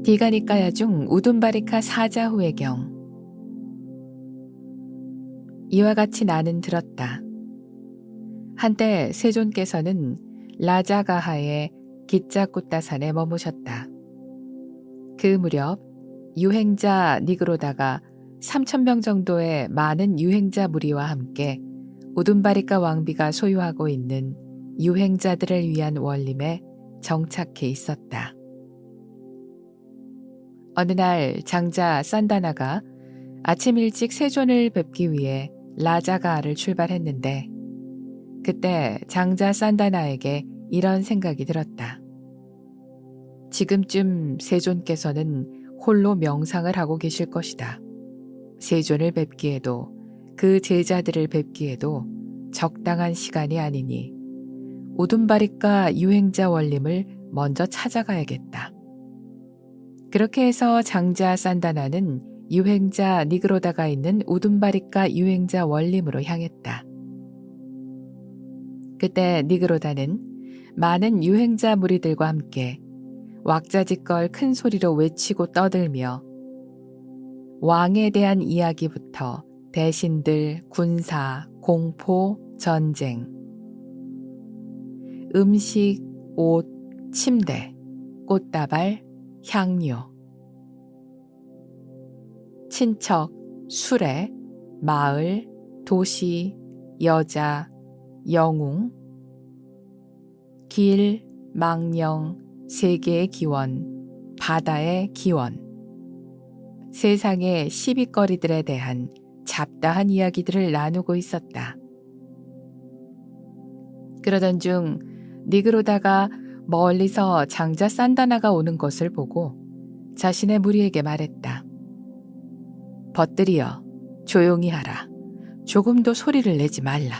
디가니까야 중 우둔바리카 사자후의 경. 이와 같이 나는 들었다. 한때 세존께서는 라자가하의 기짜꾸따산에 머무셨다. 그 무렵 유행자 니그로다가 3,000명 정도의 많은 유행자 무리와 함께 우둔바리카 왕비가 소유하고 있는 유행자들을 위한 원림에 정착해 있었다. 어느 날 장자 산다나가 아침 일찍 세존을 뵙기 위해 라자가하를 출발했는데 그때 장자 산다나에게 이런 생각이 들었다. 지금쯤 세존께서는 홀로 명상을 하고 계실 것이다. 세존을 뵙기에도 그 제자들을 뵙기에도 적당한 시간이 아니니 우둔바리카 유행자 원림을 먼저 찾아가야겠다. 그렇게 해서 장자 산다나는 유행자 니그로다가 있는 우둔바리카 유행자 원림으로 향했다. 그때 니그로다는 많은 유행자 무리들과 함께 왁자지껄 큰 소리로 외치고 떠들며 왕에 대한 이야기부터 대신들, 군사, 공포, 전쟁, 음식, 옷, 침대, 꽃다발, 향료, 친척, 수레, 마을, 도시, 여자, 영웅, 길, 망령, 세계의 기원, 바다의 기원, 세상의 시비거리들에 대한 잡다한 이야기들을 나누고 있었다. 그러던 중 니그로다가 멀리서 장자 산다나가 오는 것을 보고 자신의 무리에게 말했다. 벗들이여, 조용히 하라. 조금도 소리를 내지 말라.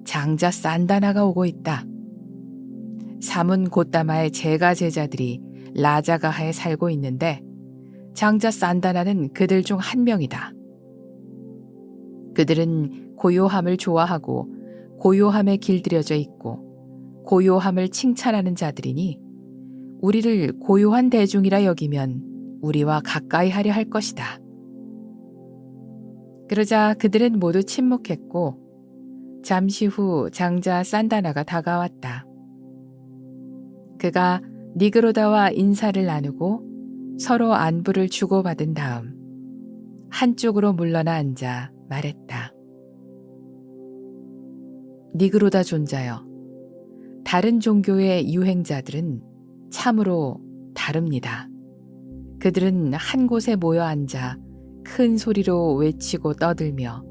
장자 산다나가 오고 있다. 사문 고따마의 제가 제자들이 라자가하에 살고 있는데 장자 산다나는 그들 중 한 명이다. 그들은 고요함을 좋아하고 고요함에 길들여져 있고 고요함을 칭찬하는 자들이니 우리를 고요한 대중이라 여기면 우리와 가까이 하려 할 것이다. 그러자 그들은 모두 침묵했고 잠시 후 장자 산다나가 다가왔다. 그가 니그로다와 인사를 나누고 서로 안부를 주고받은 다음 한쪽으로 물러나 앉아 말했다. 니그로다 존자여, 다른 종교의 유행자들은 참으로 다릅니다. 그들은 한 곳에 모여 앉아 큰 소리로 외치고 떠들며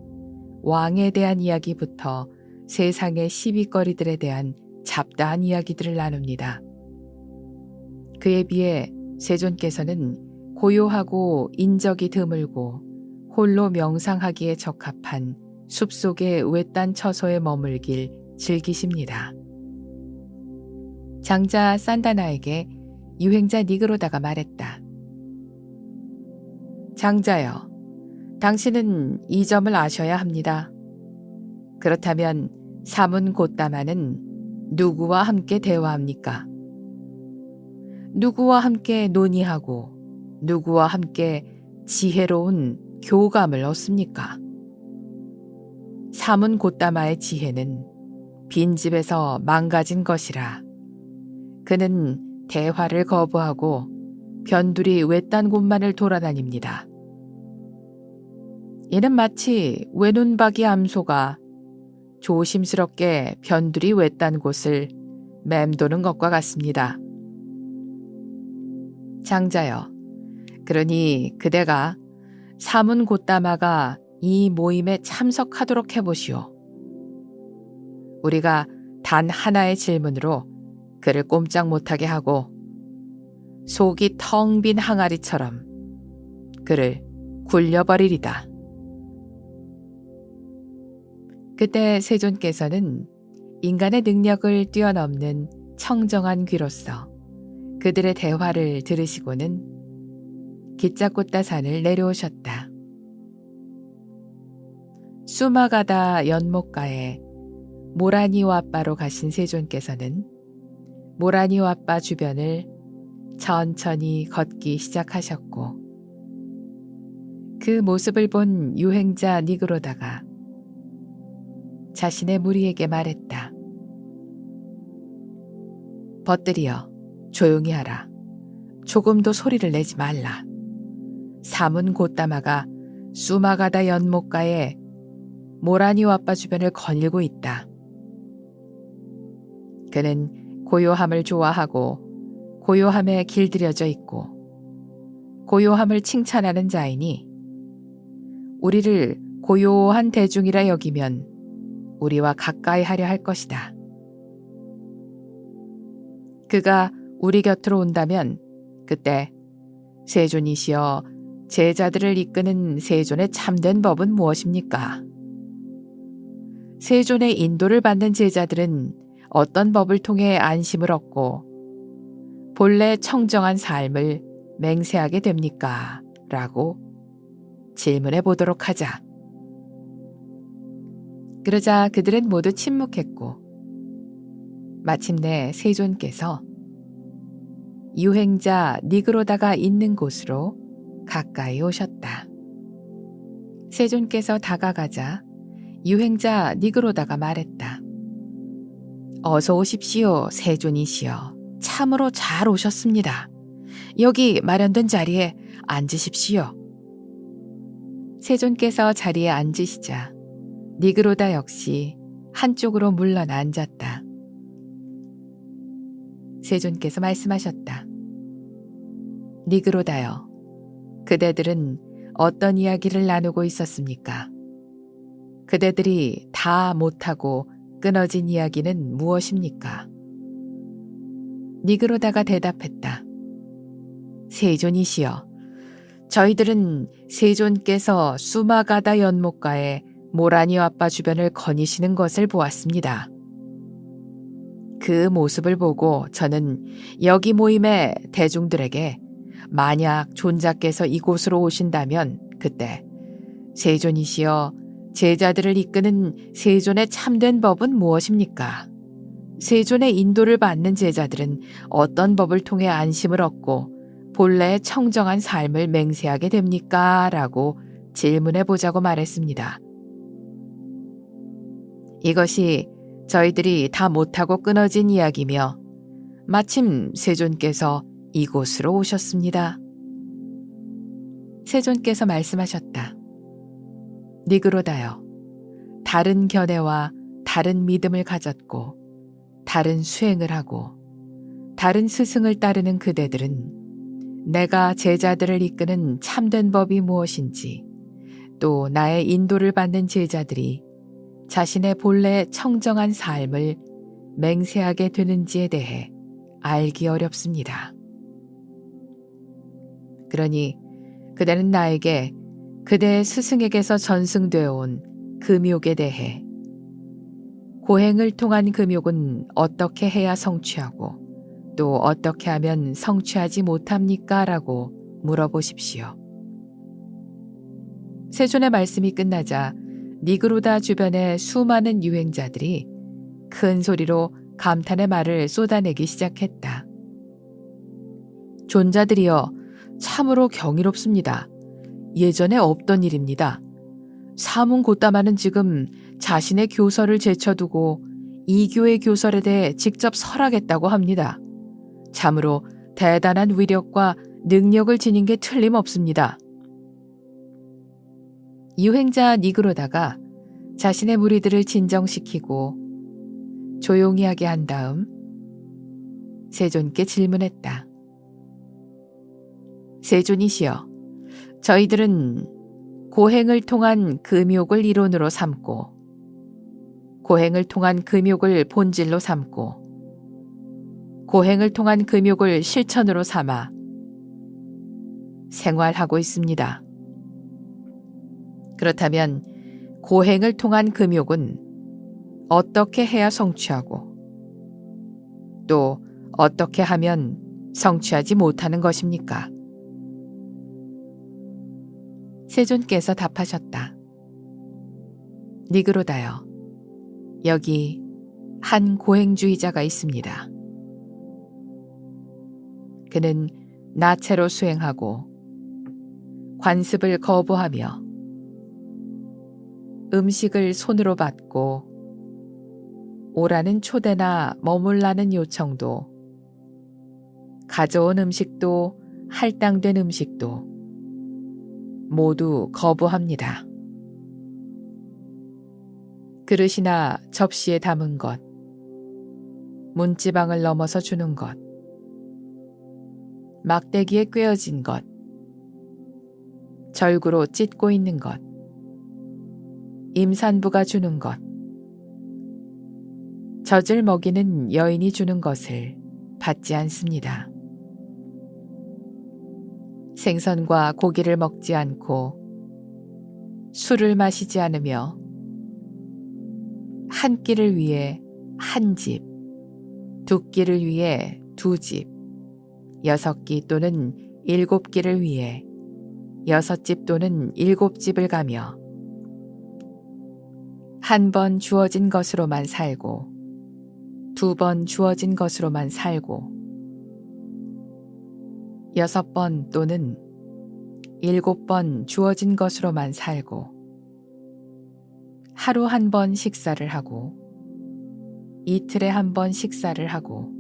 왕에 대한 이야기부터 세상의 시비거리들에 대한 잡다한 이야기들을 나눕니다. 그에 비해 세존께서는 고요하고 인적이 드물고 홀로 명상하기에 적합한 숲속의 외딴 처소에 머물길 즐기십니다. 장자 산다나에게 유행자 니그로다가 말했다. 장자여, 당신은 이 점을 아셔야 합니다. 그렇다면 사문 고따마는 누구와 함께 대화합니까? 누구와 함께 논의하고 누구와 함께 지혜로운 교감을 얻습니까? 사문 고따마의 지혜는 빈집에서 망가진 것이라. 그는 대화를 거부하고 변두리 외딴 곳만을 돌아다닙니다. 이는 마치 외눈박이 암소가 조심스럽게 변두리 외딴 곳을 맴도는 것과 같습니다. 장자여, 그러니 그대가 사문 고따마가 이 모임에 참석하도록 해보시오. 우리가 단 하나의 질문으로 그를 꼼짝 못하게 하고 속이 텅 빈 항아리처럼 그를 굴려버리리다. 그때 세존께서는 인간의 능력을 뛰어넘는 청정한 귀로서 그들의 대화를 들으시고는 기짜꾸따산을 내려오셨다. 수마가다 연못가에 모라니와빠로 가신 세존께서는 모라니와빠 주변을 천천히 걷기 시작하셨고 그 모습을 본 유행자 니그로다가 자신의 무리에게 말했다. 벗들이여, 조용히 하라. 조금도 소리를 내지 말라. 사문 곧다마가 수마가다 연못가에 모라니 와빠 주변을 거닐고 있다. 그는 고요함을 좋아하고 고요함에 길들여져 있고 고요함을 칭찬하는 자이니 우리를 고요한 대중이라 여기면 우리와 가까이 하려 할 것이다. 그가 우리 곁으로 온다면 그때 세존이시여 제자들을 이끄는 세존의 참된 법은 무엇입니까? 세존의 인도를 받는 제자들은 어떤 법을 통해 안심을 얻고 본래 청정한 삶을 맹세하게 됩니까? 라고 질문해 보도록 하자. 그러자 그들은 모두 침묵했고 마침내 세존께서 유행자 니그로다가 있는 곳으로 가까이 오셨다. 세존께서 다가가자 유행자 니그로다가 말했다. 어서 오십시오, 세존이시여. 참으로 잘 오셨습니다. 여기 마련된 자리에 앉으십시오. 세존께서 자리에 앉으시자 니그로다 역시 한쪽으로 물러나 앉았다. 세존께서 말씀하셨다. 니그로다여, 그대들은 어떤 이야기를 나누고 있었습니까? 그대들이 다 못하고 끊어진 이야기는 무엇입니까? 니그로다가 대답했다. 세존이시여, 저희들은 세존께서 수마가다 연못가에 모라니 와빠 주변을 거니시는 것을 보았습니다. 그 모습을 보고 저는 여기 모임의 대중들에게 만약 존자께서 이곳으로 오신다면 그때 세존이시여 제자들을 이끄는 세존의 참된 법은 무엇입니까? 세존의 인도를 받는 제자들은 어떤 법을 통해 안심을 얻고 본래의 청정한 삶을 맹세하게 됩니까? 라고 질문해 보자고 말했습니다. 이것이 저희들이 다 못하고 끊어진 이야기며 마침 세존께서 이곳으로 오셨습니다. 세존께서 말씀하셨다. 니그로다여, 다른 견해와 다른 믿음을 가졌고 다른 수행을 하고 다른 스승을 따르는 그대들은 내가 제자들을 이끄는 참된 법이 무엇인지 또 나의 인도를 받는 제자들이 자신의 본래 청정한 삶을 맹세하게 되는지에 대해 알기 어렵습니다. 그러니 그대는 나에게 그대의 스승에게서 전승되어 온 금욕에 대해 고행을 통한 금욕은 어떻게 해야 성취하고 또 어떻게 하면 성취하지 못합니까? 라고 물어보십시오. 세존의 말씀이 끝나자 니그로다 주변의 수많은 유행자들이 큰 소리로 감탄의 말을 쏟아내기 시작했다. 존자들이여, 참으로 경이롭습니다. 예전에 없던 일입니다. 사문 곧다마는 지금 자신의 교설을 제쳐두고 이교의 교설에 대해 직접 설하겠다고 합니다. 참으로 대단한 위력과 능력을 지닌 게 틀림없습니다. 유행자 니그로다가 자신의 무리들을 진정시키고 조용히 하게 한 다음 세존께 질문했다. 세존이시여, 저희들은 고행을 통한 금욕을 이론으로 삼고 고행을 통한 금욕을 본질로 삼고 고행을 통한 금욕을 실천으로 삼아 생활하고 있습니다. 그렇다면 고행을 통한 금욕은 어떻게 해야 성취하고 또 어떻게 하면 성취하지 못하는 것입니까? 세존께서 답하셨다. 니그로다여, 여기 한 고행주의자가 있습니다. 그는 나체로 수행하고 관습을 거부하며 음식을 손으로 받고 오라는 초대나 머물라는 요청도 가져온 음식도 할당된 음식도 모두 거부합니다. 그릇이나 접시에 담은 것, 문지방을 넘어서 주는 것, 막대기에 꿰어진 것, 절구로 찢고 있는 것, 임산부가 주는 것, 젖을 먹이는 여인이 주는 것을 받지 않습니다. 생선과 고기를 먹지 않고 술을 마시지 않으며 한 끼를 위해 한 집, 두 끼를 위해 두 집, 6끼 또는 7끼를 위해 6집 또는 7집을 가며 한 번 주어진 것으로만 살고 2번 주어진 것으로만 살고 6번 또는 7번 주어진 것으로만 살고 하루 한 번 식사를 하고 이틀에 한 번 식사를 하고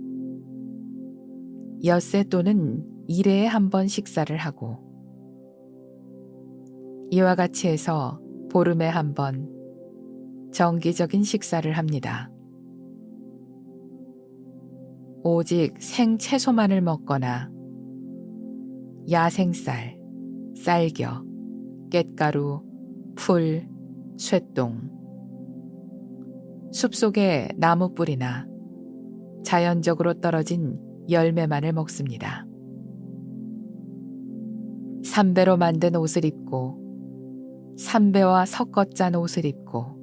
엿새 또는 일회에 한 번 식사를 하고 이와 같이 해서 보름에 한 번 정기적인 식사를 합니다. 오직 생채소만을 먹거나 야생쌀, 쌀겨, 깻가루, 풀, 쇠똥, 숲속의 나무뿌리나 자연적으로 떨어진 열매만을 먹습니다. 삼배로 만든 옷을 입고 삼배와 섞어 짠 옷을 입고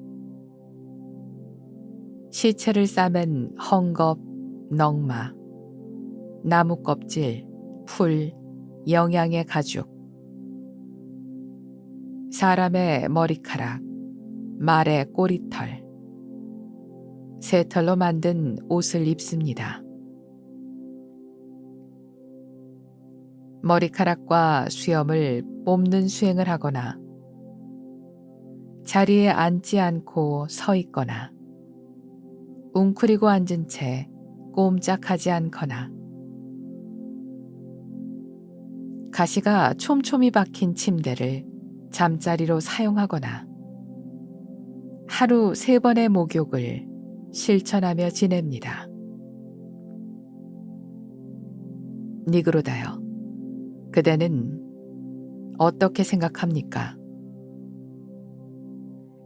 시체를 싸맨 헝겊, 넝마, 나무 껍질, 풀, 영양의 가죽, 사람의 머리카락, 말의 꼬리털, 새털로 만든 옷을 입습니다. 머리카락과 수염을 뽑는 수행을 하거나 자리에 앉지 않고 서 있거나 웅크리고 앉은 채 꼼짝하지 않거나 가시가 촘촘히 박힌 침대를 잠자리로 사용하거나 하루 3번의 목욕을 실천하며 지냅니다. 니그로다여, 그대는 어떻게 생각합니까?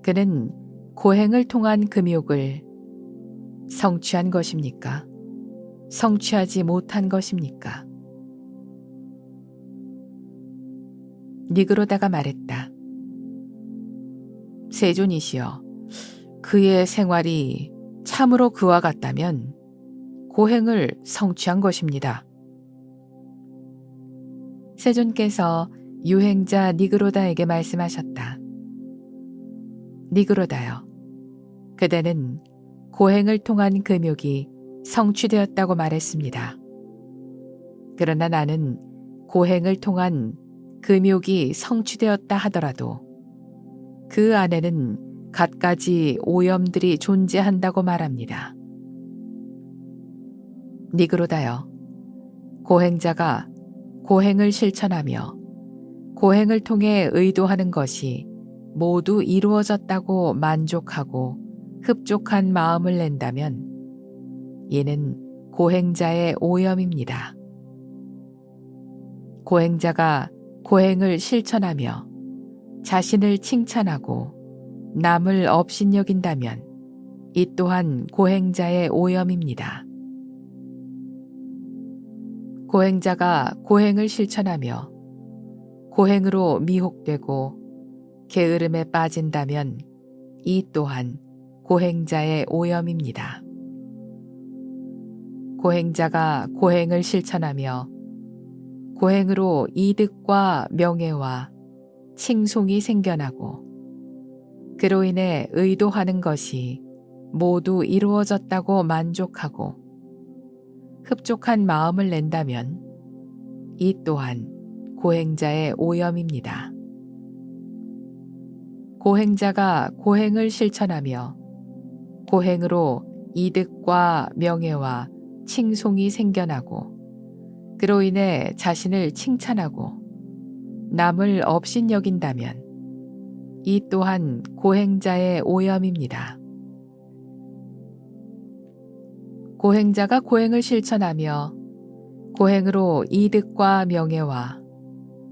그는 고행을 통한 금욕을 성취한 것입니까? 성취하지 못한 것입니까? 니그로다가 말했다. 세존이시여, 그의 생활이 참으로 그와 같다면 고행을 성취한 것입니다. 세존께서 유행자 니그로다에게 말씀하셨다. 니그로다여, 그대는 고행을 통한 금욕이 성취되었다고 말했습니다. 그러나 나는 고행을 통한 금욕이 성취되었다 하더라도 그 안에는 갖가지 오염들이 존재한다고 말합니다. 니그로다여, 고행자가 고행을 실천하며 고행을 통해 의도하는 것이 모두 이루어졌다고 만족하고 흡족한 마음을 낸다면 이는 고행자의 오염입니다. 고행자가 고행을 실천하며 자신을 칭찬하고 남을 업신여긴다면 이 또한 고행자의 오염입니다. 고행자가 고행을 실천하며 고행으로 미혹되고 게으름에 빠진다면 이 또한 고행자의 오염입니다. 고행자가 고행을 실천하며 고행으로 이득과 명예와 칭송이 생겨나고 그로 인해 의도하는 것이 모두 이루어졌다고 만족하고 흡족한 마음을 낸다면 이 또한 고행자의 오염입니다. 고행자가 고행을 실천하며 고행으로 이득과 명예와 칭송이 생겨나고 그로 인해 자신을 칭찬하고 남을 업신여긴다면 이 또한 고행자의 오염입니다. 고행자가 고행을 실천하며 고행으로 이득과 명예와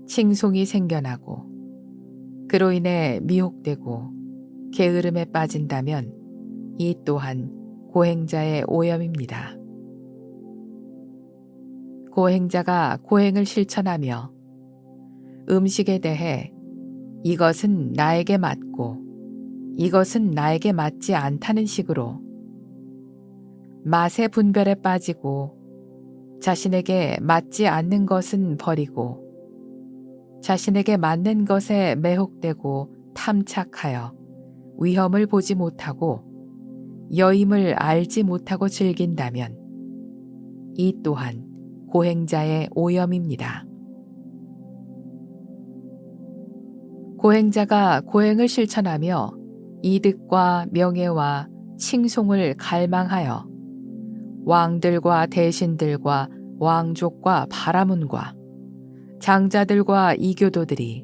칭송이 생겨나고 그로 인해 미혹되고 게으름에 빠진다면 이 또한 고행자의 오염입니다. 고행자가 고행을 실천하며 음식에 대해 이것은 나에게 맞고 이것은 나에게 맞지 않다는 식으로 맛의 분별에 빠지고 자신에게 맞지 않는 것은 버리고 자신에게 맞는 것에 매혹되고 탐착하여 위험을 보지 못하고 여임을 알지 못하고 즐긴다면 이 또한 고행자의 오염입니다. 고행자가 고행을 실천하며 이득과 명예와 칭송을 갈망하여 왕들과 대신들과 왕족과 바라문과 장자들과 이교도들이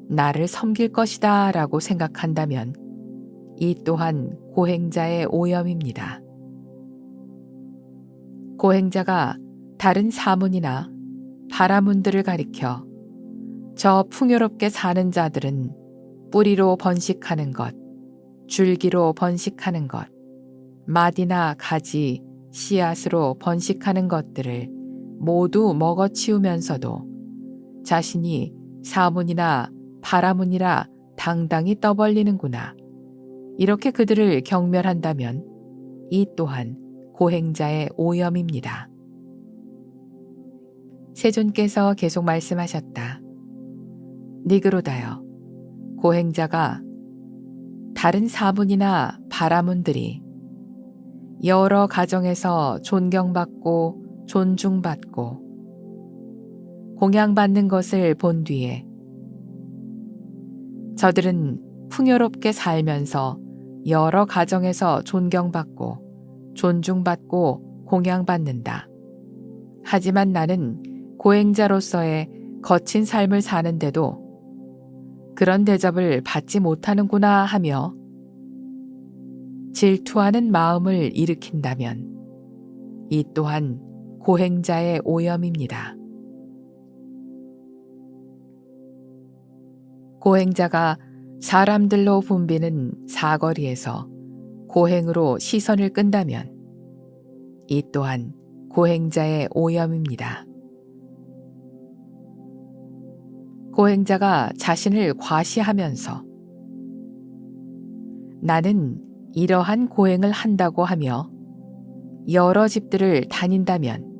나를 섬길 것이다 라고 생각한다면 이 또한 고행자의 오염입니다. 고행자가 다른 사문이나 바라문들을 가리켜 저 풍요롭게 사는 자들은 뿌리로 번식하는 것, 줄기로 번식하는 것, 마디나 가지, 씨앗으로 번식하는 것들을 모두 먹어치우면서도 자신이 사문이나 바라문이라 당당히 떠벌리는구나. 이렇게 그들을 경멸한다면 이 또한 고행자의 오염입니다. 세존께서 계속 말씀하셨다. 니그로다여, 고행자가 다른 사문이나 바라문들이 여러 가정에서 존경받고 존중받고 공양받는 것을 본 뒤에 저들은 풍요롭게 살면서 여러 가정에서 존경받고 존중받고 공양받는다. 하지만 나는 고행자로서의 거친 삶을 사는데도 그런 대접을 받지 못하는구나 하며 질투하는 마음을 일으킨다면 이 또한 고행자의 오염입니다. 고행자가 사람들로 붐비는 사거리에서 고행으로 시선을 끈다면 이 또한 고행자의 오염입니다. 고행자가 자신을 과시하면서 나는 이러한 고행을 한다고 하며 여러 집들을 다닌다면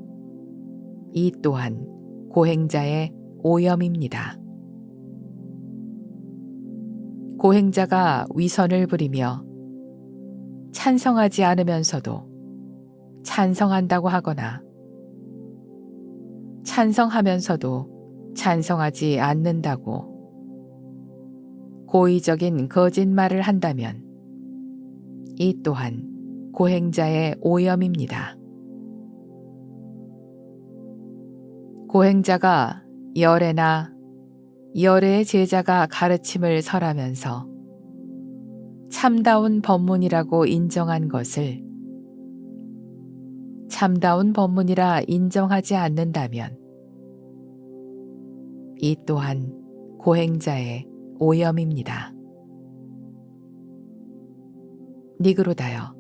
이 또한 고행자의 오염입니다. 고행자가 위선을 부리며 찬성하지 않으면서도 찬성한다고 하거나 찬성하면서도 찬성하지 않는다고 고의적인 거짓말을 한다면 이 또한 고행자의 오염입니다. 고행자가 열애나 열애의 제자가 가르침을 설하면서 참다운 법문이라고 인정한 것을 참다운 법문이라 인정하지 않는다면 이 또한 고행자의 오염입니다. 니그로다여,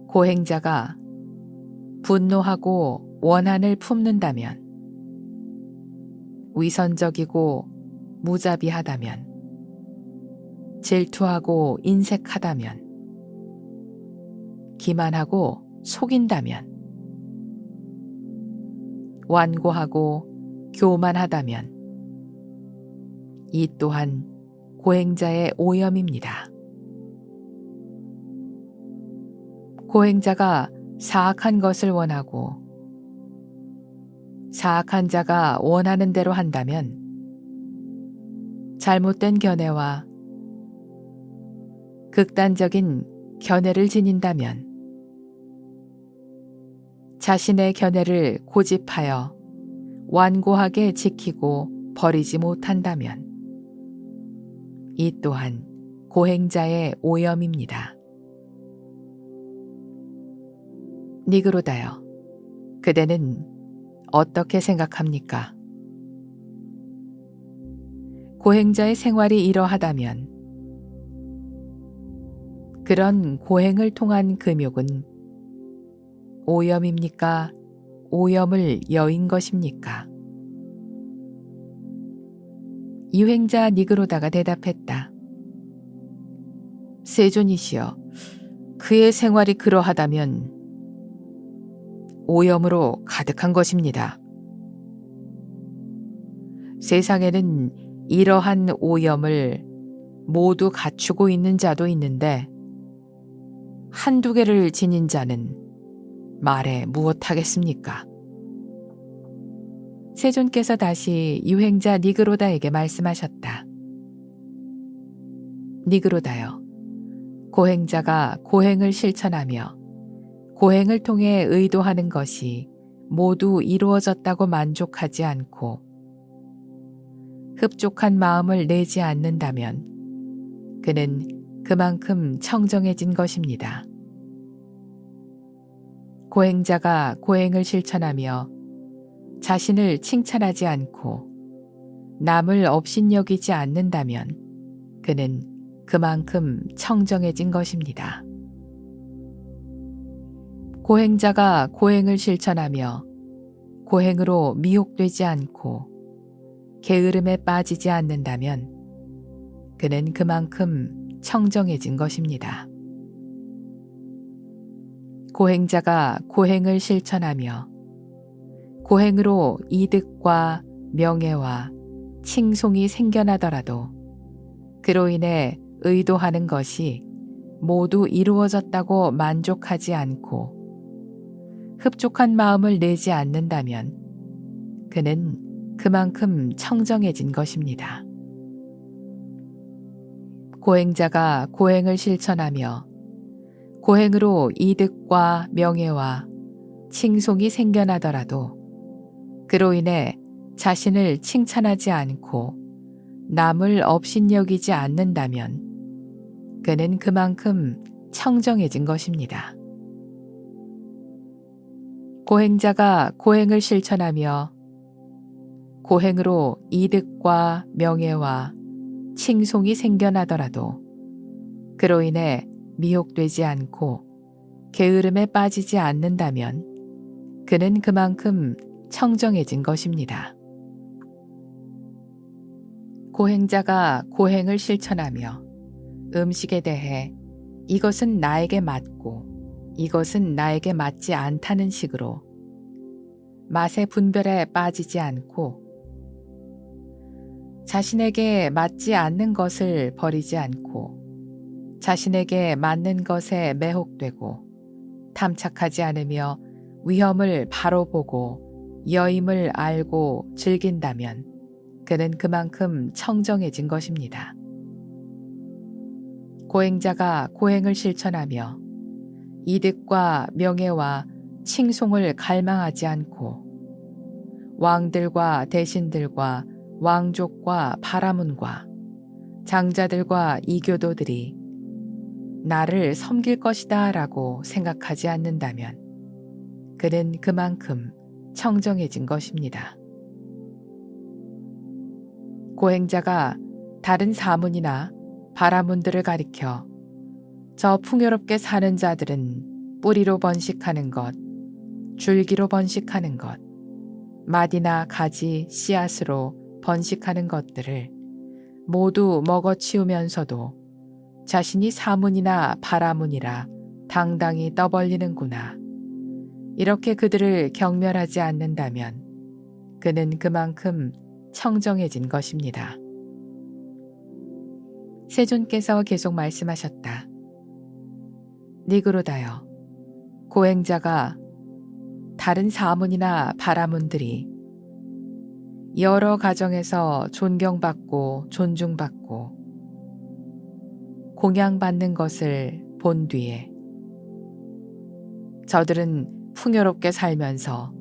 고행자가 분노하고 원한을 품는다면 위선적이고 무자비하다면 질투하고 인색하다면 기만하고 속인다면 완고하고 교만하다면 이 또한 고행자의 오염입니다. 고행자가 사악한 것을 원하고 사악한 자가 원하는 대로 한다면 잘못된 견해와 극단적인 견해를 지닌다면 자신의 견해를 고집하여 완고하게 지키고 버리지 못한다면 이 또한 고행자의 오염입니다. 니그로다여, 그대는 어떻게 생각합니까? 고행자의 생활이 이러하다면 그런 고행을 통한 금욕은 오염입니까? 오염을 여인 것입니까? 유행자 니그로다가 대답했다. 세존이시여, 그의 생활이 그러하다면 오염으로 가득한 것입니다. 세상에는 이러한 오염을 모두 갖추고 있는 자도 있는데 한두 개를 지닌 자는 말해 무엇하겠습니까? 세존께서 다시 유행자 니그로다에게 말씀하셨다. 니그로다여, 고행자가 고행을 실천하며 고행을 통해 의도하는 것이 모두 이루어졌다고 만족하지 않고 흡족한 마음을 내지 않는다면 그는 그만큼 청정해진 것입니다. 고행자가 고행을 실천하며 자신을 칭찬하지 않고 남을 업신여기지 않는다면 그는 그만큼 청정해진 것입니다. 고행자가 고행을 실천하며 고행으로 미혹되지 않고 게으름에 빠지지 않는다면 그는 그만큼 청정해진 것입니다. 고행자가 고행을 실천하며 고행으로 이득과 명예와 칭송이 생겨나더라도 그로 인해 의도하는 것이 모두 이루어졌다고 만족하지 않고 흡족한 마음을 내지 않는다면 그는 그만큼 청정해진 것입니다. 고행자가 고행을 실천하며 고행으로 이득과 명예와 칭송이 생겨나더라도 그로 인해 자신을 칭찬하지 않고 남을 업신여기지 않는다면 그는 그만큼 청정해진 것입니다. 고행자가 고행을 실천하며 고행으로 이득과 명예와 칭송이 생겨나더라도 그로 인해 미혹되지 않고 게으름에 빠지지 않는다면 그는 그만큼 청정해진 것입니다. 고행자가 고행을 실천하며 음식에 대해 이것은 나에게 맞고 이것은 나에게 맞지 않다는 식으로 맛의 분별에 빠지지 않고 자신에게 맞지 않는 것을 버리지 않고 자신에게 맞는 것에 매혹되고 탐착하지 않으며 위험을 바로 보고 여임을 알고 즐긴다면 그는 그만큼 청정해진 것입니다. 고행자가 고행을 실천하며 이득과 명예와 칭송을 갈망하지 않고 왕들과 대신들과 왕족과 바라문과 장자들과 이교도들이 나를 섬길 것이다 라고 생각하지 않는다면 그는 그만큼 청정해진 것입니다. 고행자가 다른 사문이나 바라문들을 가리켜 저 풍요롭게 사는 자들은 뿌리로 번식하는 것, 줄기로 번식하는 것, 마디나 가지, 씨앗으로 번식하는 것들을 모두 먹어치우면서도 자신이 사문이나 바라문이라 당당히 떠벌리는구나. 이렇게 그들을 경멸하지 않는다면 그는 그만큼 청정해진 것입니다. 세존께서 계속 말씀하셨다. 니그로다여, 고행자가 다른 사문이나 바라문들이 여러 가정에서 존경받고 존중받고 공양받는 것을 본 뒤에 저들은 풍요롭게 살면서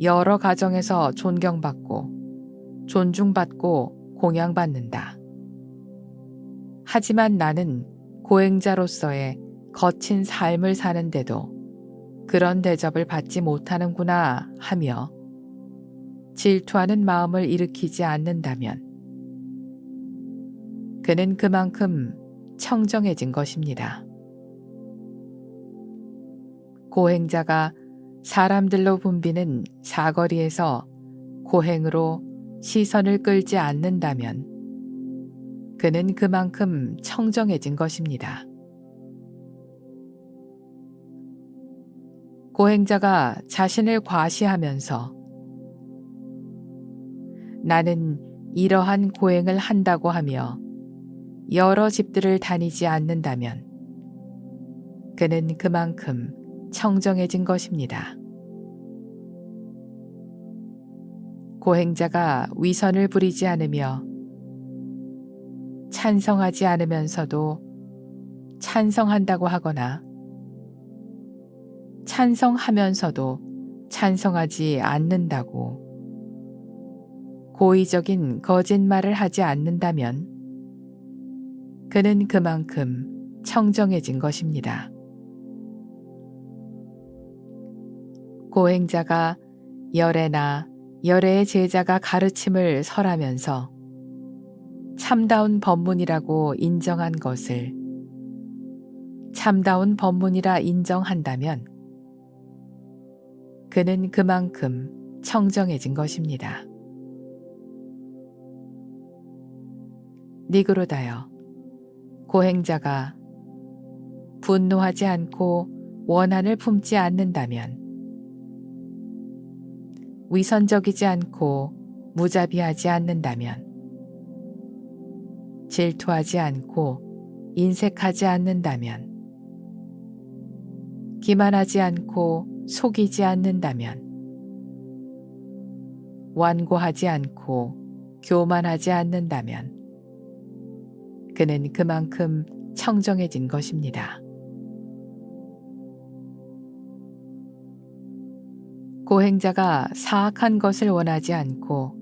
여러 가정에서 존경받고 존중받고 공양받는다. 하지만 나는 고행자로서의 거친 삶을 사는데도 그런 대접을 받지 못하는구나 하며 질투하는 마음을 일으키지 않는다면 그는 그만큼 청정해진 것입니다. 고행자가 사람들로 붐비는 사거리에서 고행으로 시선을 끌지 않는다면 그는 그만큼 청정해진 것입니다. 고행자가 자신을 과시하면서 나는 이러한 고행을 한다고 하며 여러 집들을 다니지 않는다면 그는 그만큼 청정해진 것입니다. 고행자가 위선을 부리지 않으며 찬성하지 않으면서도 찬성한다고 하거나 찬성하면서도 찬성하지 않는다고 고의적인 거짓말을 하지 않는다면 그는 그만큼 청정해진 것입니다. 고행자가 열애나 열애의 제자가 가르침을 설하면서 참다운 법문이라고 인정한 것을 참다운 법문이라 인정한다면 그는 그만큼 청정해진 것입니다. 니그로다여, 고행자가 분노하지 않고 원한을 품지 않는다면 위선적이지 않고 무자비하지 않는다면 질투하지 않고 인색하지 않는다면 기만하지 않고 속이지 않는다면 완고하지 않고 교만하지 않는다면 그는 그만큼 청정해진 것입니다. 고행자가 사악한 것을 원하지 않고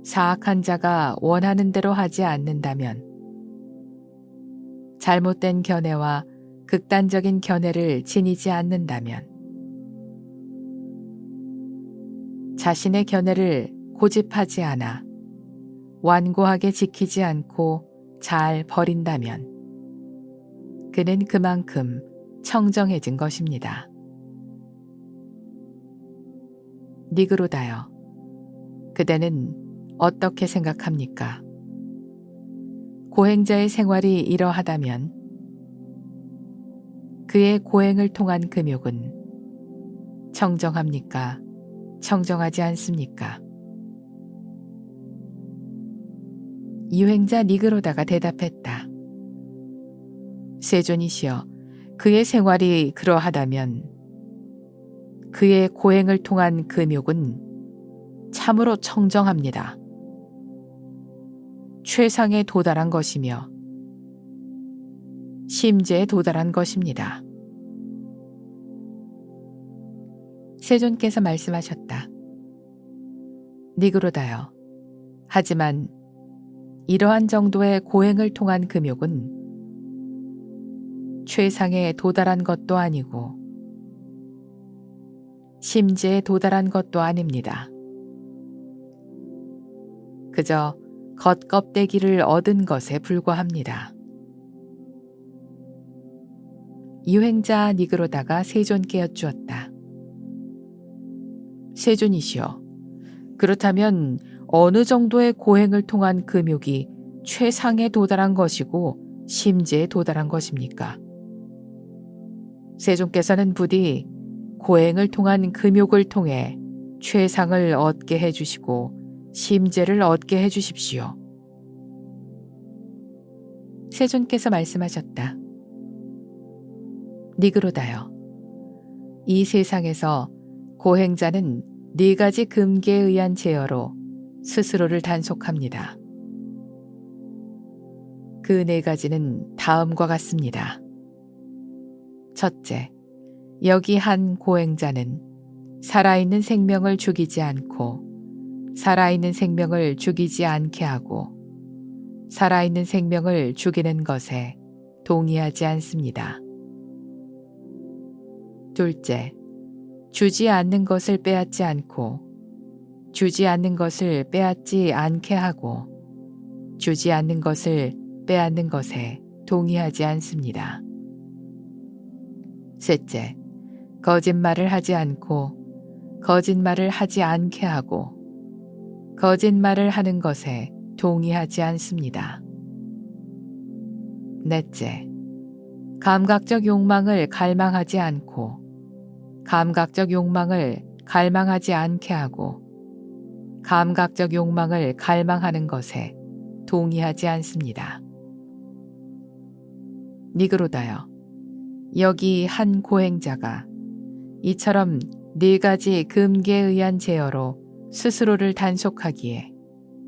사악한 자가 원하는 대로 하지 않는다면 잘못된 견해와 극단적인 견해를 지니지 않는다면 자신의 견해를 고집하지 않아 완고하게 지키지 않고 잘 버린다면 그는 그만큼 청정해진 것입니다. 니그로다여, 그대는 어떻게 생각합니까? 고행자의 생활이 이러하다면 그의 고행을 통한 금욕은 청정합니까? 청정하지 않습니까? 유행자 니그로다가 대답했다. 세존이시여, 그의 생활이 그러하다면 그의 고행을 통한 금욕은 참으로 청정합니다. 최상에 도달한 것이며 심재에 도달한 것입니다. 세존께서 말씀하셨다. 니그로다여, 하지만 이러한 정도의 고행을 통한 금욕은 최상에 도달한 것도 아니고 심재에 도달한 것도 아닙니다. 그저 겉껍데기를 얻은 것에 불과합니다. 유행자 니그로다가 세존께 여쭈었다. 세존이시여, 그렇다면 어느 정도의 고행을 통한 금욕이 최상에 도달한 것이고 심재에 도달한 것입니까? 세존께서는 부디 고행을 통한 금욕을 통해 최상을 얻게 해주시고 심재를 얻게 해주십시오. 세존께서 말씀하셨다. 니그로다여, 이 세상에서 고행자는 네 가지 금계에 의한 제어로 스스로를 단속합니다. 그 네 가지는 다음과 같습니다. 첫째, 여기 한 고행자는 살아있는 생명을 죽이지 않고 살아있는 생명을 죽이지 않게 하고 살아있는 생명을 죽이는 것에 동의하지 않습니다. 둘째, 주지 않는 것을 빼앗지 않고 주지 않는 것을 빼앗지 않게 하고 주지 않는 것을 빼앗는 것에 동의하지 않습니다. 셋째, 거짓말을 하지 않고 거짓말을 하지 않게 하고 거짓말을 하는 것에 동의하지 않습니다. 넷째, 감각적 욕망을 갈망하지 않고 감각적 욕망을 갈망하지 않게 하고 감각적 욕망을 갈망하는 것에 동의하지 않습니다. 니그로다여, 여기 한 고행자가 이처럼 네 가지 금계에 의한 제어로 스스로를 단속하기에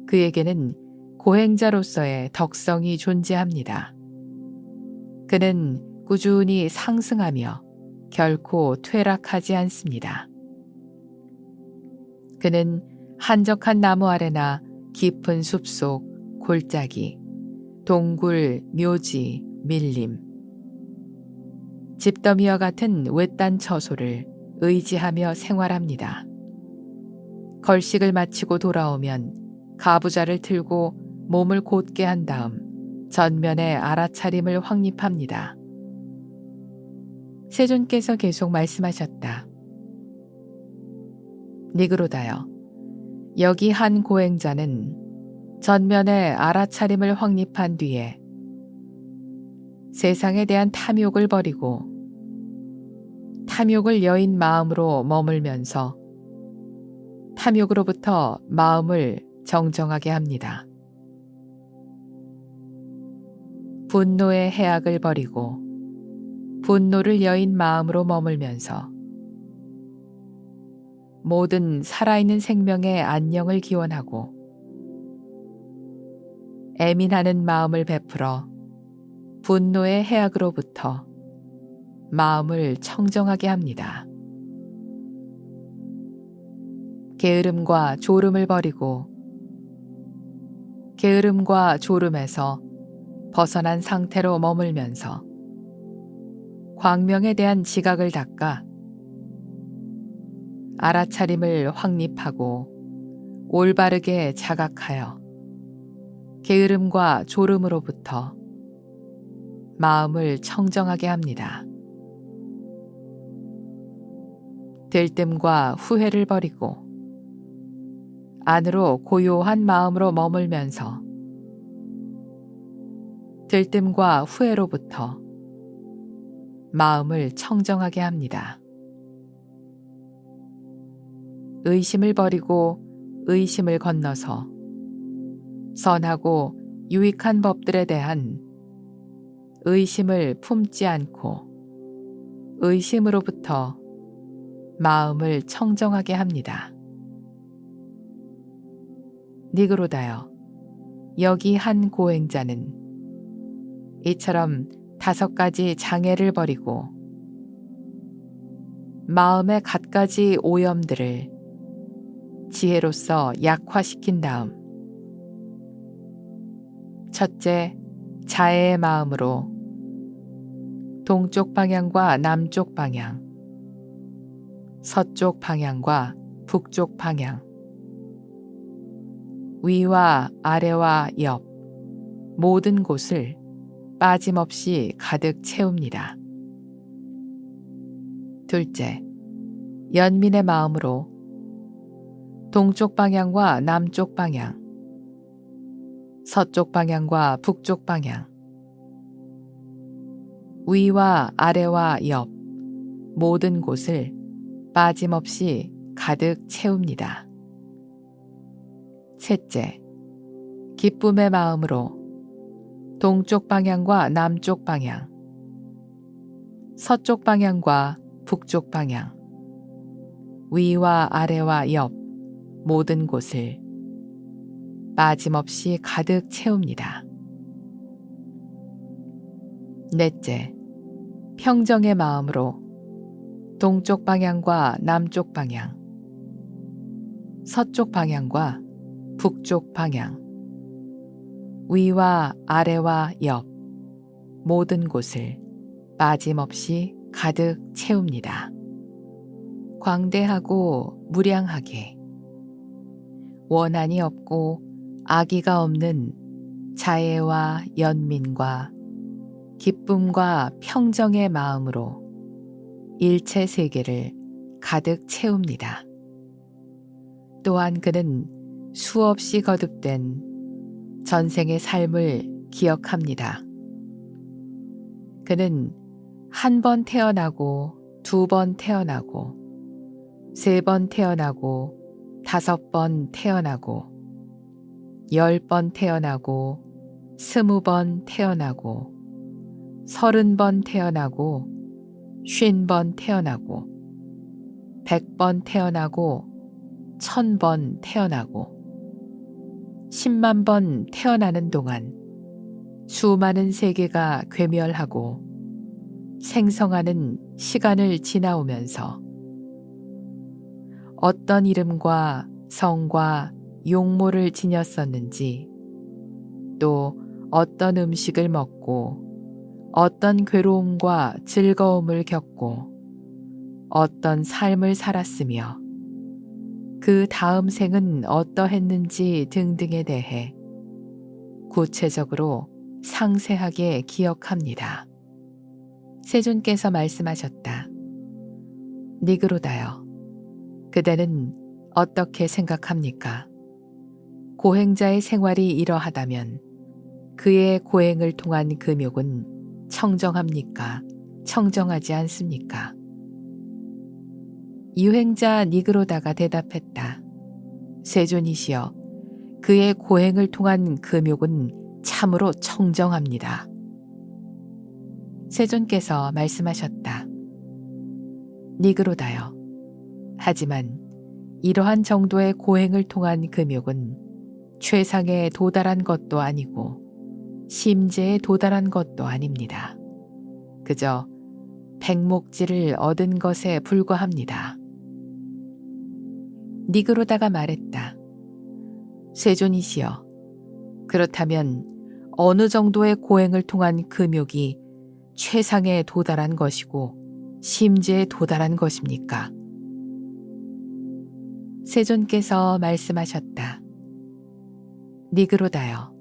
그에게는 고행자로서의 덕성이 존재합니다. 그는 꾸준히 상승하며 결코 퇴락하지 않습니다. 그는 한적한 나무 아래나 깊은 숲속 골짜기, 동굴, 묘지, 밀림, 집더미와 같은 외딴 처소를 의지하며 생활합니다. 걸식을 마치고 돌아오면 가부좌를 틀고 몸을 곧게 한 다음 전면에 알아차림을 확립합니다. 세존께서 계속 말씀하셨다. 니그로다여, 여기 한 고행자는 전면에 알아차림을 확립한 뒤에 세상에 대한 탐욕을 버리고 탐욕을 여인 마음으로 머물면서 탐욕으로부터 마음을 정정하게 합니다. 분노의 해악을 버리고 분노를 여인 마음으로 머물면서 모든 살아있는 생명의 안녕을 기원하고 애민하는 마음을 베풀어 분노의 해악으로부터 마음을 청정하게 합니다. 게으름과 졸음을 버리고 게으름과 졸음에서 벗어난 상태로 머물면서 광명에 대한 지각을 닦아 알아차림을 확립하고 올바르게 자각하여 게으름과 졸음으로부터 마음을 청정하게 합니다. 들뜸과 후회를 버리고 안으로 고요한 마음으로 머물면서 들뜸과 후회로부터 마음을 청정하게 합니다. 의심을 버리고 의심을 건너서 선하고 유익한 법들에 대한 의심을 품지 않고 의심으로부터 마음을 청정하게 합니다. 니그로다여, 여기 한 고행자는 이처럼 5가지 장애를 버리고 마음의 갖가지 오염들을 지혜로서 약화시킨 다음 첫째, 자애의 마음으로 동쪽 방향과 남쪽 방향, 서쪽 방향과 북쪽 방향, 위와 아래와 옆 모든 곳을 빠짐없이 가득 채웁니다. 둘째, 연민의 마음으로 동쪽 방향과 남쪽 방향, 서쪽 방향과 북쪽 방향, 위와 아래와 옆 모든 곳을 빠짐없이 가득 채웁니다. 셋째, 기쁨의 마음으로 동쪽 방향과 남쪽 방향, 서쪽 방향과 북쪽 방향, 위와 아래와 옆 모든 곳을 빠짐없이 가득 채웁니다. 넷째, 평정의 마음으로 동쪽 방향과 남쪽 방향, 서쪽 방향과 북쪽 방향, 위와 아래와 옆 모든 곳을 빠짐없이 가득 채웁니다. 광대하고 무량하게 원한이 없고 악의가 없는 자애와 연민과 기쁨과 평정의 마음으로 일체 세계를 가득 채웁니다. 또한 그는 수없이 거듭된 전생의 삶을 기억합니다. 그는 한 번 태어나고 두 번 태어나고 세 번 태어나고 5번 태어나고 10번 태어나고 20번 태어나고 30번 태어나고 50번 태어나고 100번 태어나고 1000번 태어나고 10만 번 태어나는 동안 수많은 세계가 괴멸하고 생성하는 시간을 지나오면서 어떤 이름과 성과 용모를 지녔었는지, 또 어떤 음식을 먹고 어떤 괴로움과 즐거움을 겪고 어떤 삶을 살았으며 그 다음 생은 어떠했는지 등등에 대해 구체적으로 상세하게 기억합니다. 세존께서 말씀하셨다. 니그로다여, 그대는 어떻게 생각합니까? 고행자의 생활이 이러하다면 그의 고행을 통한 금욕은 청정합니까? 청정하지 않습니까? 유행자 니그로다가 대답했다. 세존이시여, 그의 고행을 통한 금욕은 참으로 청정합니다. 세존께서 말씀하셨다. 니그로다여, 하지만 이러한 정도의 고행을 통한 금욕은 최상에 도달한 것도 아니고 심재에 도달한 것도 아닙니다. 그저 백목지를 얻은 것에 불과합니다. 니그로다가 말했다. 세존이시여, 그렇다면 어느 정도의 고행을 통한 금욕이 최상에 도달한 것이고 심재에 도달한 것입니까? 세존께서 말씀하셨다. 니그로다여,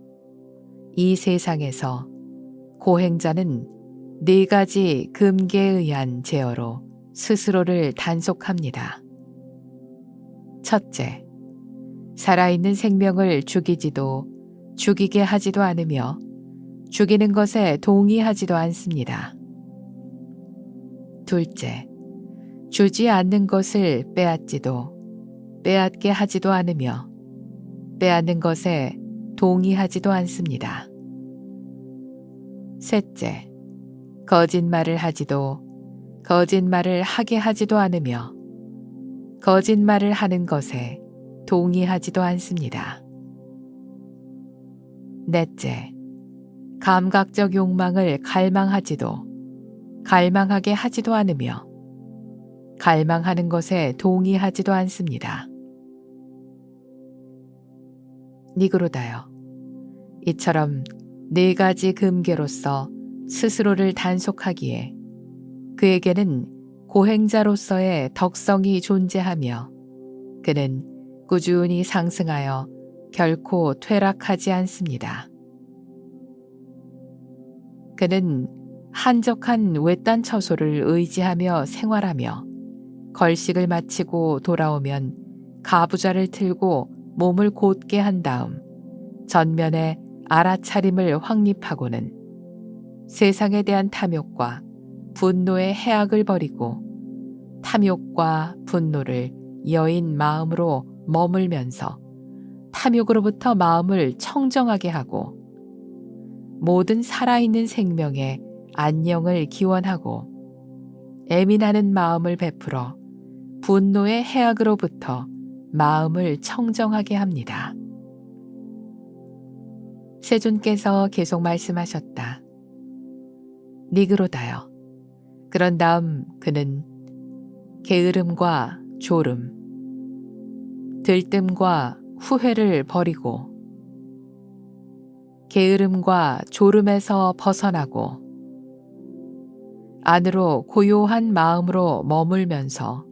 이 세상에서 고행자는 4가지 금계에 의한 제어로 스스로를 단속합니다. 첫째, 살아있는 생명을 죽이지도 죽이게 하지도 않으며 죽이는 것에 동의하지도 않습니다. 둘째, 주지 않는 것을 빼앗지도 빼앗게 하지도 않으며 빼앗는 것에 동의하지도 않습니다. 셋째, 거짓말을 하지도 거짓말을 하게 하지도 않으며 거짓말을 하는 것에 동의하지도 않습니다. 넷째, 감각적 욕망을 갈망하지도 갈망하게 하지도 않으며 갈망하는 것에 동의하지도 않습니다. 니그로다여, 이처럼 4가지 금계로서 스스로를 단속하기에 그에게는 고행자로서의 덕성이 존재하며 그는 꾸준히 상승하여 결코 퇴락하지 않습니다. 그는 한적한 외딴 처소를 의지하며 생활하며 걸식을 마치고 돌아오면 가부좌를 틀고 몸을 곧게 한 다음 전면에 알아차림을 확립하고는 세상에 대한 탐욕과 분노의 해악을 버리고 탐욕과 분노를 여인 마음으로 머물면서 탐욕으로부터 마음을 청정하게 하고 모든 살아있는 생명에 안녕을 기원하고 애민하는 마음을 베풀어 분노의 해악으로부터 마음을 청정하게 합니다. 세존께서 계속 말씀하셨다. 니그로다여. 그런 다음 그는 게으름과 졸음, 들뜸과 후회를 버리고 게으름과 졸음에서 벗어나고 안으로 고요한 마음으로 머물면서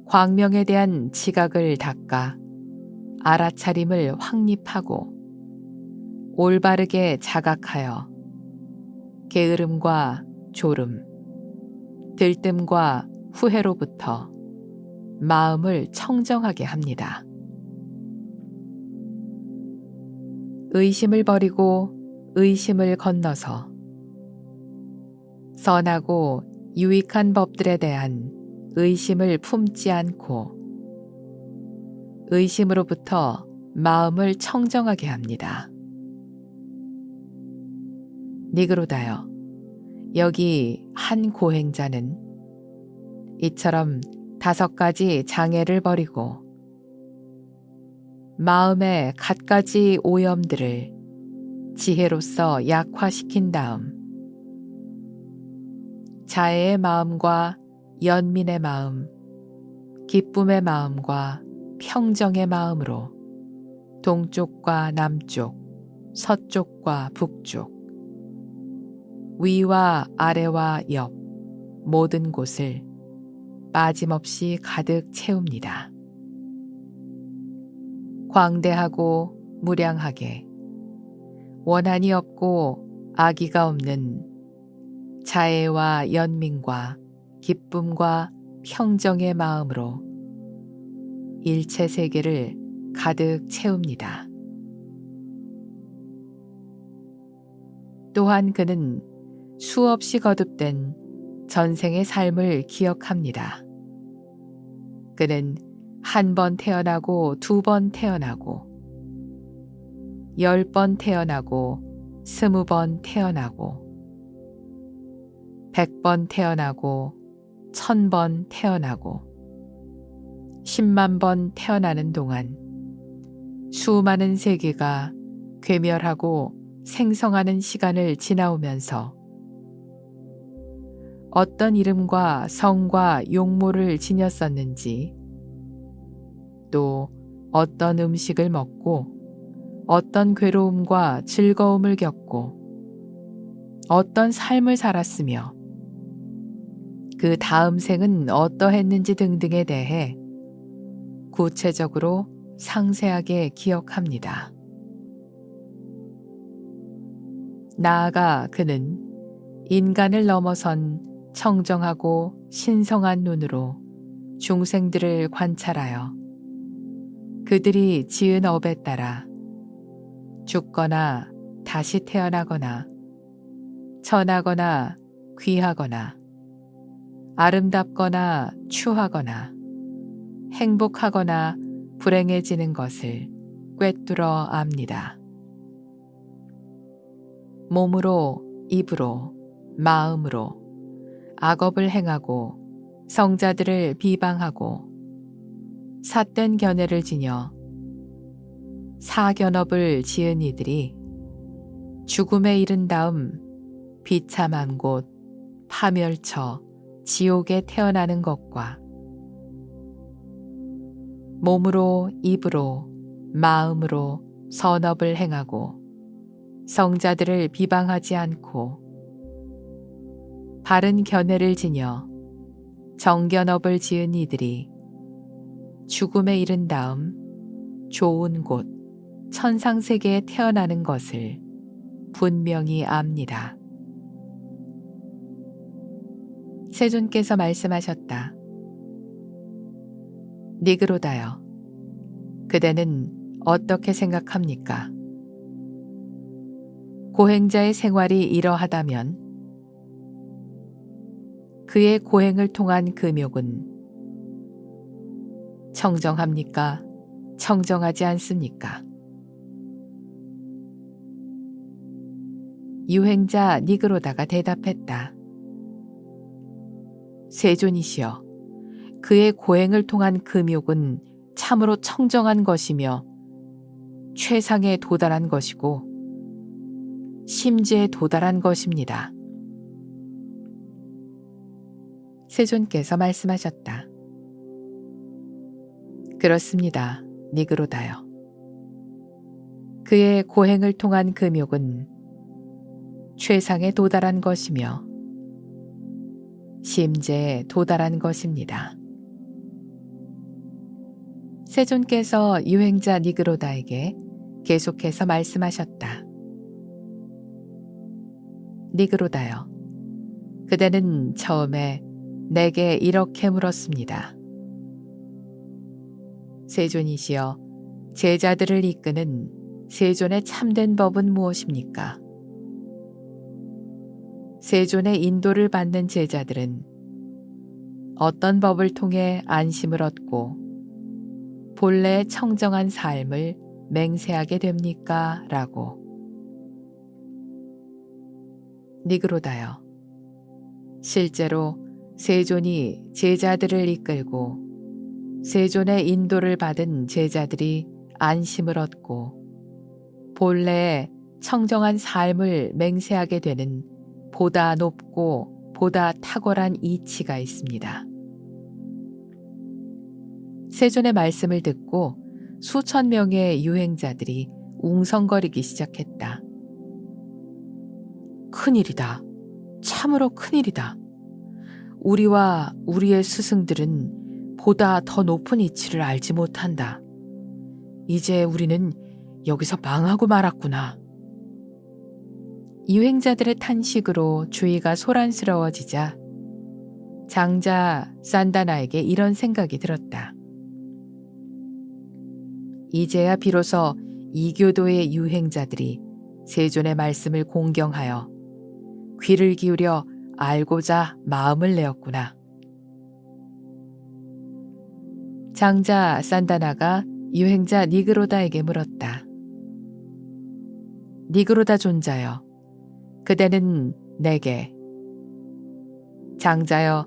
광명에 대한 지각을 닦아 알아차림을 확립하고 올바르게 자각하여 게으름과 졸음, 들뜸과 후회로부터 마음을 청정하게 합니다. 의심을 버리고 의심을 건너서 선하고 유익한 법들에 대한 의심을 품지 않고 의심으로부터 마음을 청정하게 합니다. 니그로다여. 여기 한 고행자는 이처럼 5가지 장애를 버리고 마음의 갖가지 오염들을 지혜로서 약화시킨 다음 자애의 마음과 연민의 마음, 기쁨의 마음과 평정의 마음으로 동쪽과 남쪽, 서쪽과 북쪽, 위와 아래와 옆 모든 곳을 빠짐없이 가득 채웁니다. 광대하고 무량하게 원한이 없고 악의가 없는 자애와 연민과 기쁨과 평정의 마음으로 일체 세계를 가득 채웁니다. 또한 그는 수없이 거듭된 전생의 삶을 기억합니다. 그는 1번 태어나고 2번 태어나고 10번 태어나고 20번 태어나고 100번 태어나고 1000번 태어나고 10만 번 태어나는 동안 수많은 세계가 괴멸하고 생성하는 시간을 지나오면서 어떤 이름과 성과 용모를 지녔었는지, 또 어떤 음식을 먹고 어떤 괴로움과 즐거움을 겪고 어떤 삶을 살았으며 그 다음 생은 어떠했는지 등등에 대해 구체적으로 상세하게 기억합니다. 나아가 그는 인간을 넘어선 청정하고 신성한 눈으로 중생들을 관찰하여 그들이 지은 업에 따라 죽거나 다시 태어나거나 천하거나 귀하거나 아름답거나 추하거나 행복하거나 불행해지는 것을 꿰뚫어 압니다. 몸으로, 입으로, 마음으로 악업을 행하고 성자들을 비방하고 삿된 견해를 지녀 사견업을 지은 이들이 죽음에 이른 다음 비참한 곳 파멸처 지옥에 태어나는 것과 몸으로, 입으로, 마음으로 선업을 행하고 성자들을 비방하지 않고 바른 견해를 지녀 정견업을 지은 이들이 죽음에 이른 다음 좋은 곳 천상세계에 태어나는 것을 분명히 압니다. 세존께서 말씀하셨다. 니그로다여, 그대는 어떻게 생각합니까? 고행자의 생활이 이러하다면 그의 고행을 통한 금욕은 청정합니까? 청정하지 않습니까? 유행자 니그로다가 대답했다. 세존이시여, 그의 고행을 통한 금욕은 참으로 청정한 것이며 최상에 도달한 것이고 심지에 도달한 것입니다. 세존께서 말씀하셨다. 그렇습니다. 니그로다요. 그의 고행을 통한 금욕은 최상에 도달한 것이며 심재에 도달한 것입니다. 세존께서 유행자 니그로다에게 계속해서 말씀하셨다. 니그로다요. 그대는 처음에 내게 이렇게 물었습니다. 세존이시여, 제자들을 이끄는 세존의 참된 법은 무엇입니까? 세존의 인도를 받는 제자들은 어떤 법을 통해 안심을 얻고 본래의 청정한 삶을 맹세하게 됩니까? 라고. 니그로다요. 실제로 세존이 제자들을 이끌고 세존의 인도를 받은 제자들이 안심을 얻고 본래의 청정한 삶을 맹세하게 되는 보다 높고 보다 탁월한 이치가 있습니다. 세존의 말씀을 듣고 수천 명의 유행자들이 웅성거리기 시작했다. 큰일이다. 참으로 큰일이다. 우리와 우리의 스승들은 보다 더 높은 이치를 알지 못한다. 이제 우리는 여기서 망하고 말았구나. 유행자들의 탄식으로 주위가 소란스러워지자 장자 산다나에게 이런 생각이 들었다. 이제야 비로소 이교도의 유행자들이 세존의 말씀을 공경하여 귀를 기울여 알고자 마음을 내었구나. 장자 산다나가 유행자 니그로다에게 물었다. 니그로다 존자여, 그대는 내게 장자여,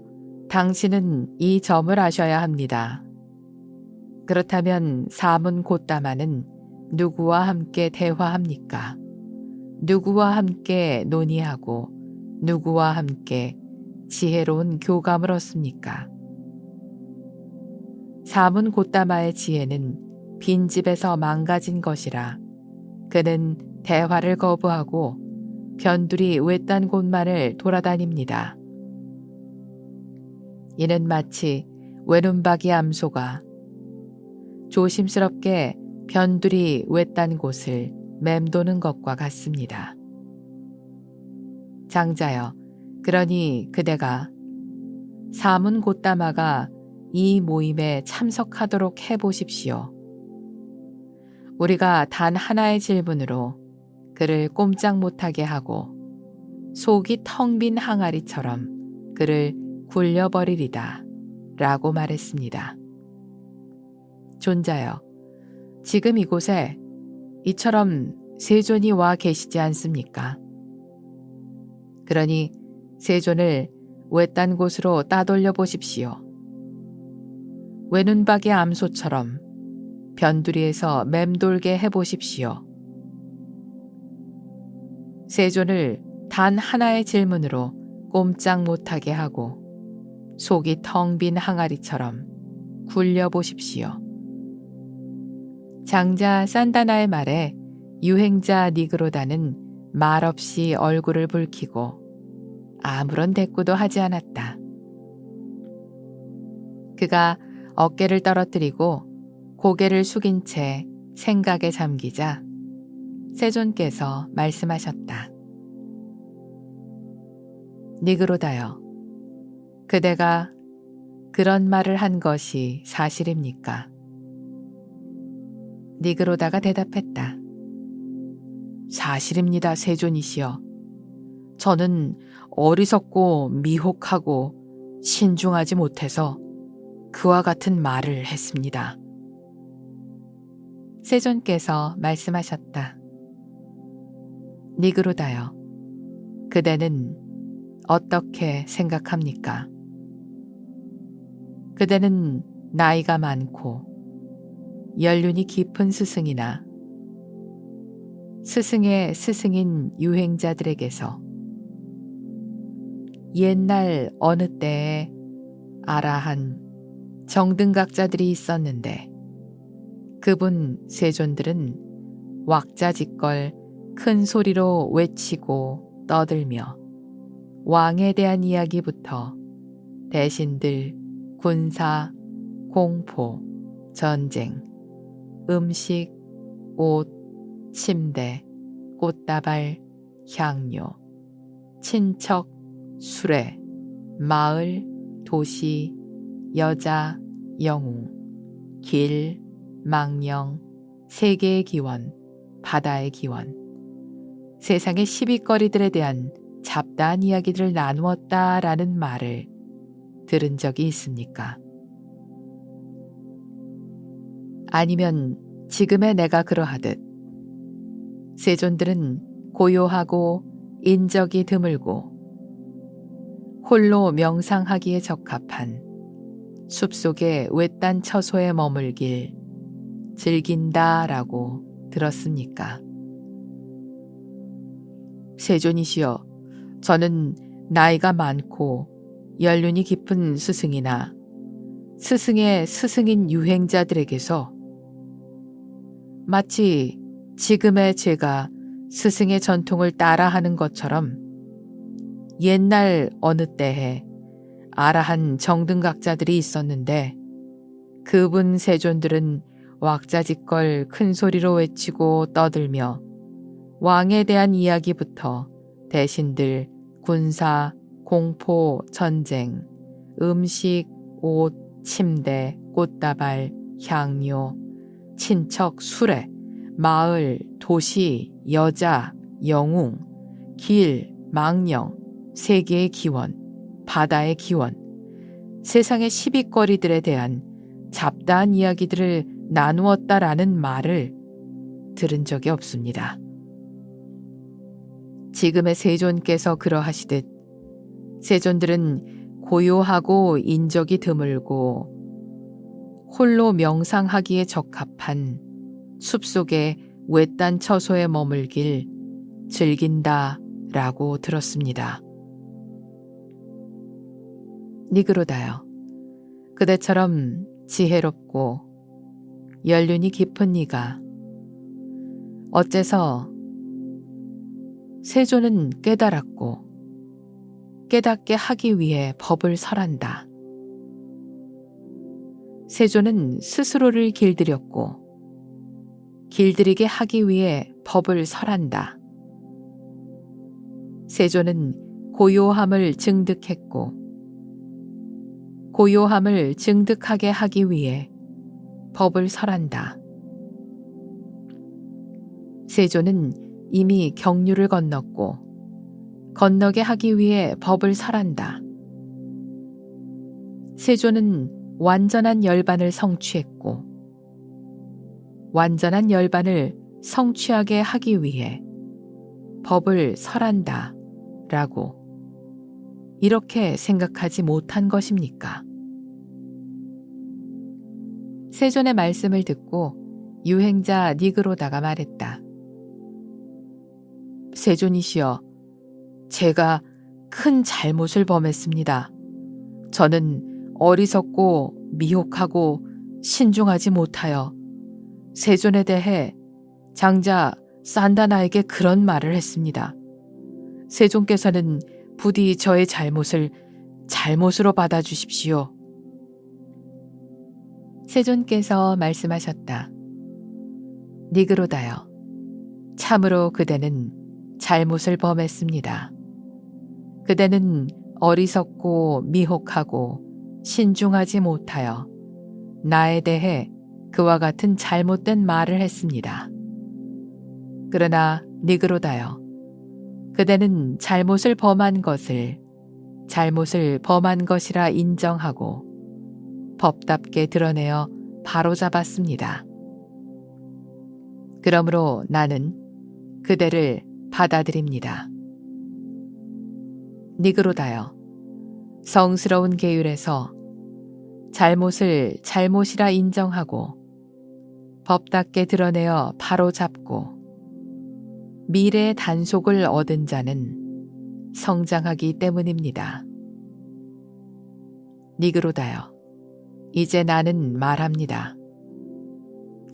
당신은 이 점을 아셔야 합니다. 그렇다면 사문 고따마는 누구와 함께 대화합니까? 누구와 함께 논의하고 누구와 함께 지혜로운 교감을 얻습니까? 사문 고따마의 지혜는 빈집에서 망가진 것이라 그는 대화를 거부하고 변두리 외딴 곳만을 돌아다닙니다. 이는 마치 외눈박이 암소가 조심스럽게 변두리 외딴 곳을 맴도는 것과 같습니다. 장자여, 그러니 그대가 사문 고따마가 이 모임에 참석하도록 해보십시오. 우리가 단 하나의 질문으로 그를 꼼짝 못하게 하고 속이 텅 빈 항아리처럼 그를 굴려버리리다 라고 말했습니다. 존자여, 지금 이곳에 이처럼 세존이 와 계시지 않습니까? 그러니 세존을 외딴 곳으로 따돌려 보십시오. 외눈박이 암소처럼 변두리에서 맴돌게 해보십시오. 세존을 단 하나의 질문으로 꼼짝 못하게 하고 속이 텅 빈 항아리처럼 굴려보십시오. 장자 산다나의 말에 유행자 니그로다는 말없이 얼굴을 붉히고 아무런 대꾸도 하지 않았다. 그가 어깨를 떨어뜨리고 고개를 숙인 채 생각에 잠기자 세존께서 말씀하셨다. 니그로다여, 그대가 그런 말을 한 것이 사실입니까? 니그로다가 대답했다. 사실입니다, 세존이시여. 저는 어리석고 미혹하고 신중하지 못해서 그와 같은 말을 했습니다. 세존께서 말씀하셨다. 니그로다여, 그대는 어떻게 생각합니까? 그대는 나이가 많고 연륜이 깊은 스승이나 스승의 스승인 유행자들에게서 옛날 어느 때에 아라한 정등각자들이 있었는데 그분 세존들은 왁자지껄 큰 소리로 외치고 떠들며 왕에 대한 이야기부터 대신들, 군사, 공포, 전쟁, 음식, 옷, 침대, 꽃다발, 향료, 친척, 수레, 마을, 도시, 여자, 영웅, 길, 망령, 세계의 기원, 바다의 기원, 세상의 시비거리들에 대한 잡다한 이야기들을 나누었다라는 말을 들은 적이 있습니까? 아니면 지금의 내가 그러하듯 세존들은 고요하고 인적이 드물고 홀로 명상하기에 적합한 숲속의 외딴 처소에 머물길 즐긴다라고 들었습니까? 세존이시여, 저는 나이가 많고 연륜이 깊은 스승이나 스승의 스승인 유행자들에게서 마치 지금의 제가 스승의 전통을 따라하는 것처럼 옛날 어느 때에 아라한 정등각자들이 있었는데 그분 세존들은 왁자지껄 큰 소리로 외치고 떠들며 왕에 대한 이야기부터 대신들, 군사, 공포, 전쟁, 음식, 옷, 침대, 꽃다발, 향료, 친척, 수레, 마을, 도시, 여자, 영웅, 길, 망령, 세계의 기원, 바다의 기원, 세상의 시비거리들에 대한 잡다한 이야기들을 나누었다라는 말을 들은 적이 없습니다. 지금의 세존께서 그러하시듯 세존들은 고요하고 인적이 드물고 홀로 명상하기에 적합한 숲속의 외딴 처소에 머물길 즐긴다라고 들었습니다. 니그로다여, 그대처럼 지혜롭고 연륜이 깊은 네가 어째서 세존은 깨달았고 깨닫게 하기 위해 법을 설한다. 세존은 스스로를 길들였고 길들이게 하기 위해 법을 설한다. 세존은 고요함을 증득했고 고요함을 증득하게 하기 위해 법을 설한다. 세존은 이미 경류를 건넜고 건너게 하기 위해 법을 설한다. 세존은 완전한 열반을 성취했고 완전한 열반을 성취하게 하기 위해 법을 설한다 라고 이렇게 생각하지 못한 것입니까? 세존의 말씀을 듣고 유행자 니그로다가 말했다. 세존이시여, 제가 큰 잘못을 범했습니다. 저는 어리석고 미혹하고 신중하지 못하여 세존에 대해 장자 산다나에게 그런 말을 했습니다. 세존께서는 부디 저의 잘못을 잘못으로 받아주십시오. 세존께서 말씀하셨다. 니그로다여, 참으로 그대는 잘못을 범했습니다. 그대는 어리석고 미혹하고 신중하지 못하여 나에 대해 그와 같은 잘못된 말을 했습니다. 그러나 니그로다여, 그대는 잘못을 범한 것을 잘못을 범한 것이라 인정하고 법답게 드러내어 바로잡았습니다. 그러므로 나는 그대를 받아들입니다. 니그로다여, 성스러운 계율에서 잘못을 잘못이라 인정하고 법답게 드러내어 바로잡고 미래의 단속을 얻은 자는 성장하기 때문입니다. 니그로다여, 이제 나는 말합니다.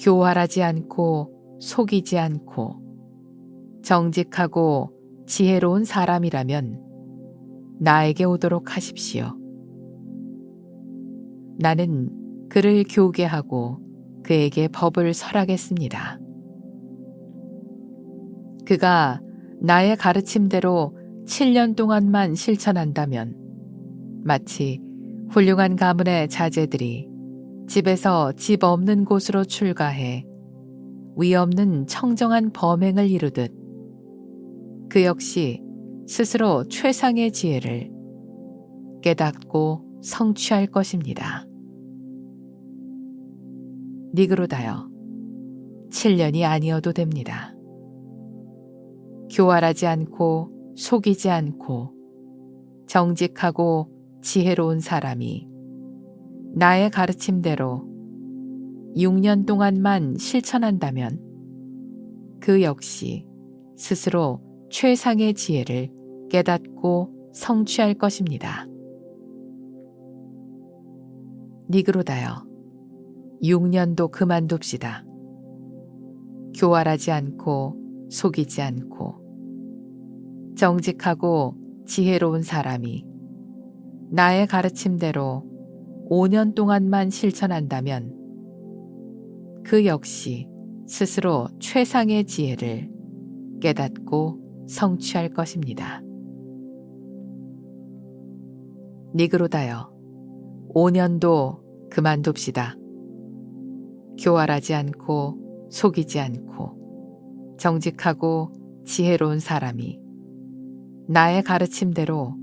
교활하지 않고 속이지 않고 정직하고 지혜로운 사람이라면 나에게 오도록 하십시오. 나는 그를 교계하고 그에게 법을 설하겠습니다. 그가 나의 가르침대로 7년 동안만 실천한다면 마치 훌륭한 가문의 자제들이 집에서 집 없는 곳으로 출가해 위 없는 청정한 범행을 이루듯 그 역시 스스로 최상의 지혜를 깨닫고 성취할 것입니다. 니그로다여, 7년이 아니어도 됩니다. 교활하지 않고 속이지 않고 정직하고 지혜로운 사람이 나의 가르침대로 6년 동안만 실천한다면 그 역시 스스로 최상의 지혜를 깨닫고 성취할 것입니다. 니그로다여, 6년도 그만둡시다. 교활하지 않고 속이지 않고 정직하고 지혜로운 사람이 나의 가르침대로 5년 동안만 실천한다면 그 역시 스스로 최상의 지혜를 깨닫고 성취할 것입니다. 니그로다여, 5년도 그만둡시다. 교활하지 않고 속이지 않고 정직하고 지혜로운 사람이 나의 가르침대로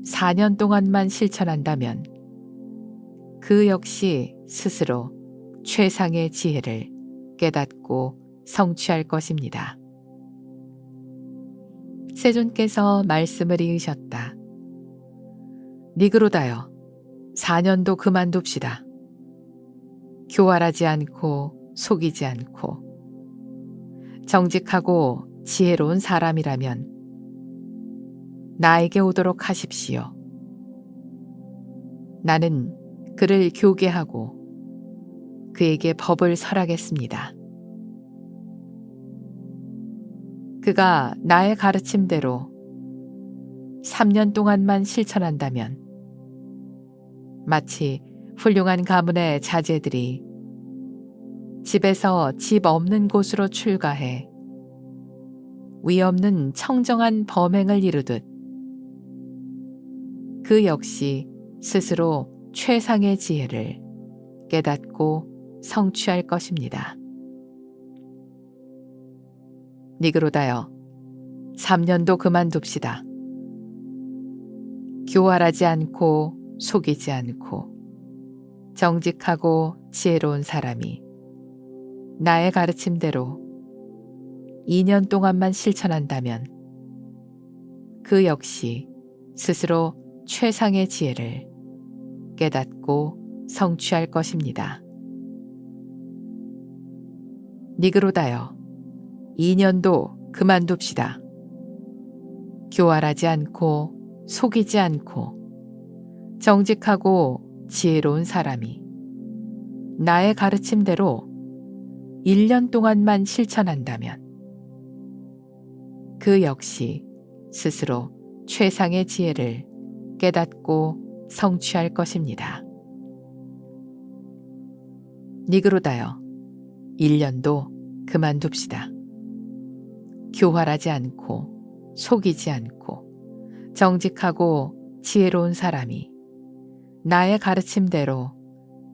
4년 동안만 실천한다면 그 역시 스스로 최상의 지혜를 깨닫고 성취할 것입니다. 세존께서 말씀을 이으셨다. 니그로다여, 4년도 그만둡시다. 교활하지 않고 속이지 않고 정직하고 지혜로운 사람이라면 나에게 오도록 하십시오. 나는 그를 교계하고 그에게 법을 설하겠습니다. 그가 나의 가르침대로 3년 동안만 실천한다면 마치 훌륭한 가문의 자제들이 집에서 집 없는 곳으로 출가해 위 없는 청정한 범행을 이루듯 그 역시 스스로 최상의 지혜를 깨닫고 성취할 것입니다. 니그로다여, 3년도 그만둡시다. 교활하지 않고 속이지 않고 정직하고 지혜로운 사람이 나의 가르침대로 2년 동안만 실천한다면 그 역시 스스로 최상의 지혜를 깨닫고 성취할 것입니다. 니그로다여, 2년도 그만둡시다. 교활하지 않고 속이지 않고 정직하고 지혜로운 사람이 나의 가르침대로 1년 동안만 실천한다면 그 역시 스스로 최상의 지혜를 깨닫고 성취할 것입니다. 니그로다여, 1년도 그만둡시다. 교활하지 않고 속이지 않고 정직하고 지혜로운 사람이 나의 가르침대로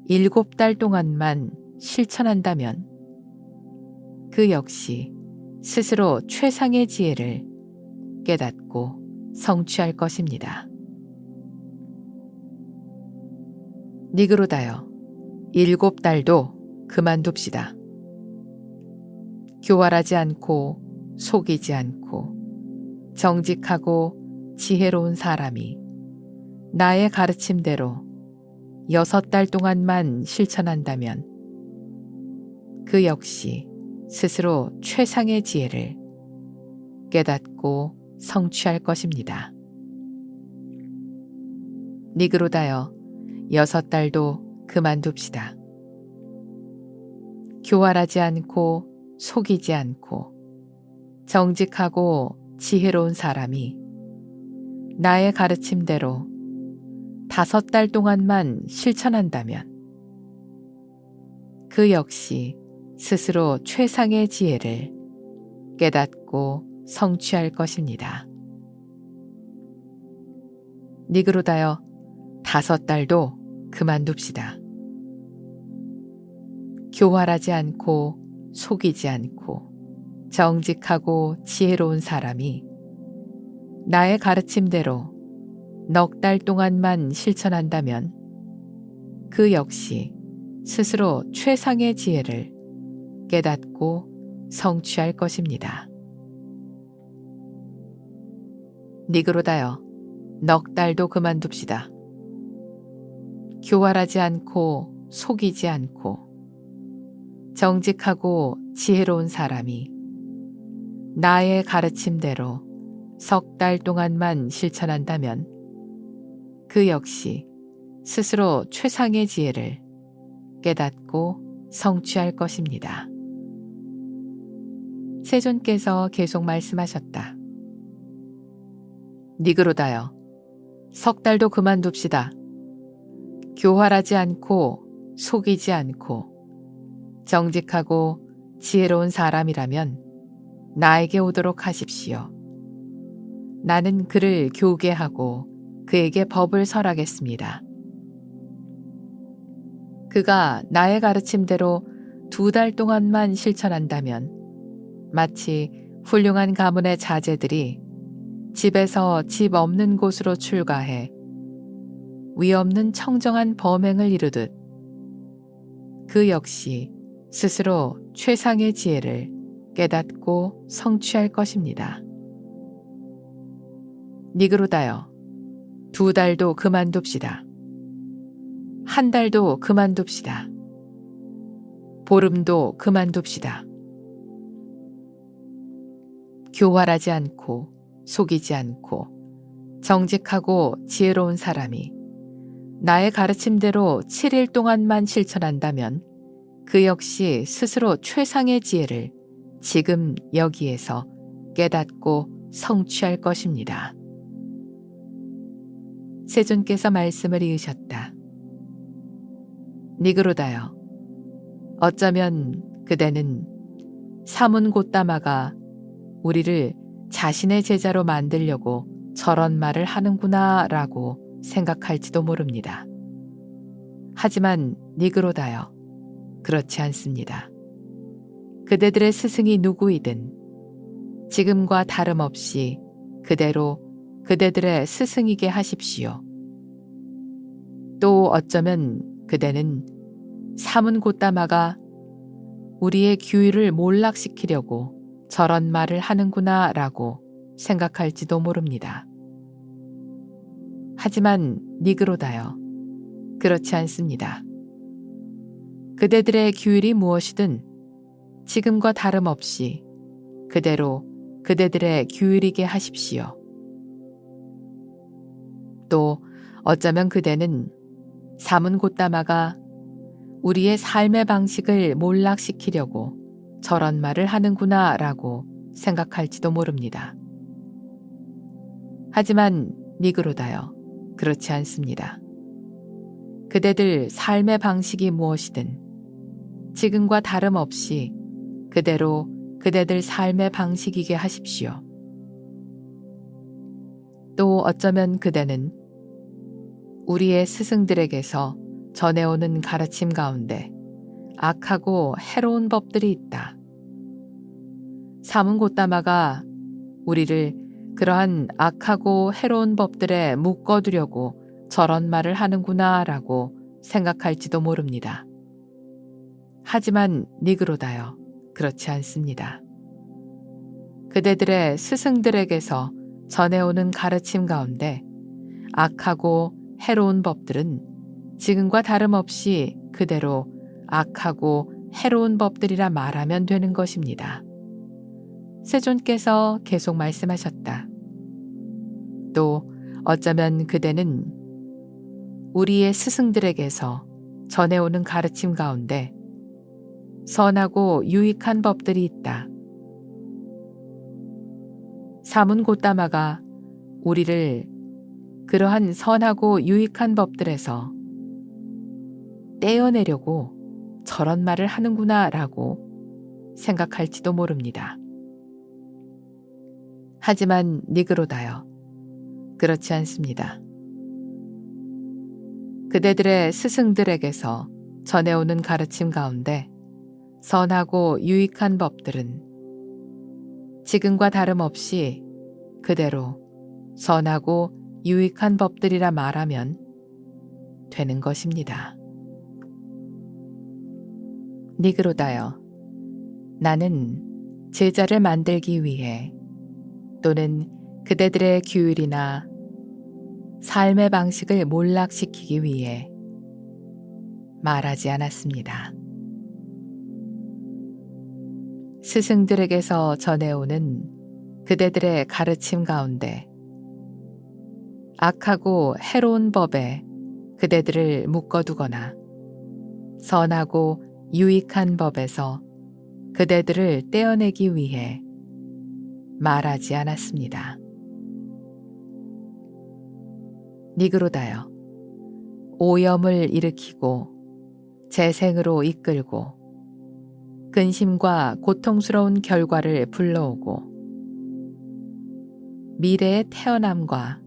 7달 동안만 실천한다면 그 역시 스스로 최상의 지혜를 깨닫고 성취할 것입니다. 니그로다여, 7달도 그만둡시다. 교활하지 않고 속이지 않고 정직하고 지혜로운 사람이 나의 가르침대로 6달 동안만 실천한다면 그 역시 스스로 최상의 지혜를 깨닫고 성취할 것입니다. 니그로다여, 6달도 그만둡시다. 교활하지 않고 속이지 않고 정직하고 지혜로운 사람이 나의 가르침대로 5달 동안만 실천한다면 그 역시 스스로 최상의 지혜를 깨닫고 성취할 것입니다. 니그로다여, 5달도 그만둡시다. 교활하지 않고 속이지 않고 정직하고 지혜로운 사람이 나의 가르침대로 넉 달 동안만 실천한다면 그 역시 스스로 최상의 지혜를 깨닫고 성취할 것입니다. 니그로다여, 넉 달도 그만둡시다. 교활하지 않고 속이지 않고 정직하고 지혜로운 사람이 나의 가르침대로 10달 동안만 실천한다면 그 역시 스스로 최상의 지혜를 깨닫고 성취할 것입니다. 세존께서 계속 말씀하셨다. 니그로다여, 10달도 그만둡시다. 교활하지 않고 속이지 않고 정직하고 지혜로운 사람이라면 나에게 오도록 하십시오. 나는 그를 교계하고 그에게 법을 설하겠습니다. 그가 나의 가르침대로 2달 동안만 실천한다면 마치 훌륭한 가문의 자제들이 집에서 집 없는 곳으로 출가해 위 없는 청정한 범행을 이루듯 그 역시 스스로 최상의 지혜를 깨닫고 성취할 것입니다. 니그로다여, 2달도 그만둡시다. 1달도 그만둡시다. 보름도 그만둡시다. 교활하지 않고 속이지 않고 정직하고 지혜로운 사람이 나의 가르침대로 7일 동안만 실천한다면 그 역시 스스로 최상의 지혜를 지금 여기에서 깨닫고 성취할 것입니다. 세존께서 말씀을 이으셨다. 니그로다여, 어쩌면 그대는 사문고따마가 우리를 자신의 제자로 만들려고 저런 말을 하는구나 라고 생각할지도 모릅니다. 하지만 니그로다여, 그렇지 않습니다. 그대들의 스승이 누구이든 지금과 다름없이 그대로 그대들의 스승이게 하십시오. 또 어쩌면 그대는 사문고따마가 우리의 규율을 몰락시키려고 저런 말을 하는구나 라고 생각할지도 모릅니다. 하지만 니그로다여, 그렇지 않습니다. 그대들의 규율이 무엇이든 지금과 다름없이 그대로 그대들의 규율이게 하십시오. 또 어쩌면 그대는 사문고따마가 우리의 삶의 방식을 몰락시키려고 저런 말을 하는구나 라고 생각할지도 모릅니다. 하지만 니그로다여, 그렇지 않습니다. 그대들 삶의 방식이 무엇이든 지금과 다름없이 그대로 그대들 삶의 방식이게 하십시오. 또 어쩌면 그대는 우리의 스승들에게서 전해오는 가르침 가운데 악하고 해로운 법들이 있다. 사문고따마가 우리를 그러한 악하고 해로운 법들에 묶어두려고 저런 말을 하는구나 라고 생각할지도 모릅니다. 하지만 니그로다여, 그렇지 않습니다. 그대들의 스승들에게서 전해오는 가르침 가운데 악하고 해로운 법들은 지금과 다름없이 그대로 악하고 해로운 법들이라 말하면 되는 것입니다. 세존께서 계속 말씀하셨다. 또 어쩌면 그대는 우리의 스승들에게서 전해오는 가르침 가운데 선하고 유익한 법들이 있다. 사문 고따마가 우리를 그러한 선하고 유익한 법들에서 떼어내려고 저런 말을 하는구나 라고 생각할지도 모릅니다. 하지만 니그로다여, 그렇지 않습니다. 그대들의 스승들에게서 전해오는 가르침 가운데 선하고 유익한 법들은 지금과 다름없이 그대로 선하고 유익한 법들이라 말하면 되는 것입니다. 니그로다여, 나는 제자를 만들기 위해 또는 그대들의 규율이나 삶의 방식을 몰락시키기 위해 말하지 않았습니다. 스승들에게서 전해오는 그대들의 가르침 가운데 악하고 해로운 법에 그대들을 묶어두거나 선하고 유익한 법에서 그대들을 떼어내기 위해 말하지 않았습니다. 니그로다여, 오염을 일으키고 재생으로 이끌고 근심과 고통스러운 결과를 불러오고 미래의 태어남과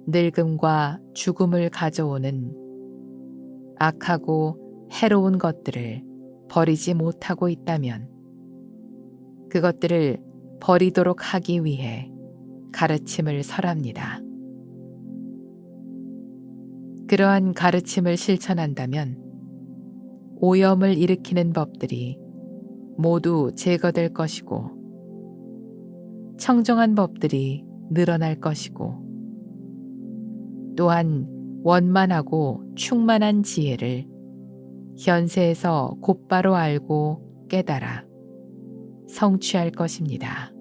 늙음과 죽음을 가져오는 악하고 해로운 것들을 버리지 못하고 있다면 그것들을 버리도록 하기 위해 가르침을 설합니다. 그러한 가르침을 실천한다면 오염을 일으키는 법들이 모두 제거될 것이고 청정한 법들이 늘어날 것이고 또한 원만하고 충만한 지혜를 현세에서 곧바로 알고 깨달아 성취할 것입니다.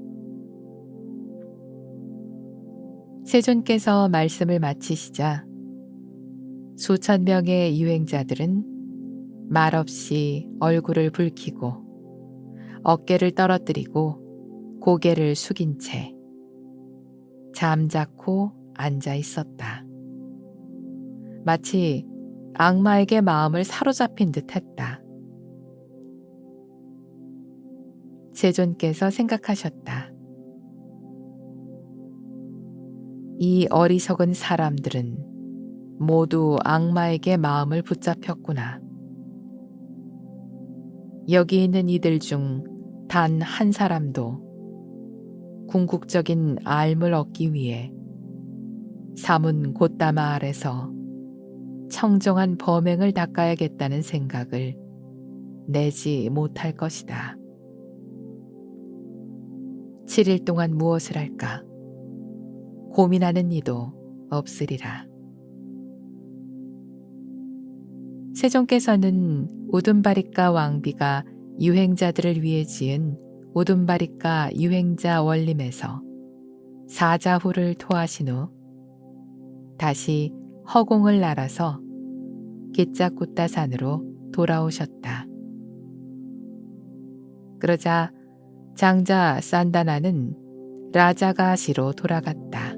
세존께서 말씀을 마치시자 수천 명의 유행자들은 말없이 얼굴을 붉히고 어깨를 떨어뜨리고 고개를 숙인 채 잠자코 앉아 있었다. 마치 악마에게 마음을 사로잡힌 듯 했다. 세존께서 생각하셨다. 이 어리석은 사람들은 모두 악마에게 마음을 붙잡혔구나. 여기 있는 이들 중 단 한 사람도 궁극적인 삶을 얻기 위해 사문 고따마 아래서 청정한 범행을 닦아야겠다는 생각을 내지 못할 것이다. 7일 동안 무엇을 할까? 고민하는 이도 없으리라. 세존께서는 우둔바리카 왕비가 유행자들을 위해 지은 우둔바리카 유행자 원림에서 사자후를 토하신 후 다시 허공을 날아서 기짜꾸따산으로 돌아오셨다. 그러자 장자 산다나는 라자가시로 돌아갔다.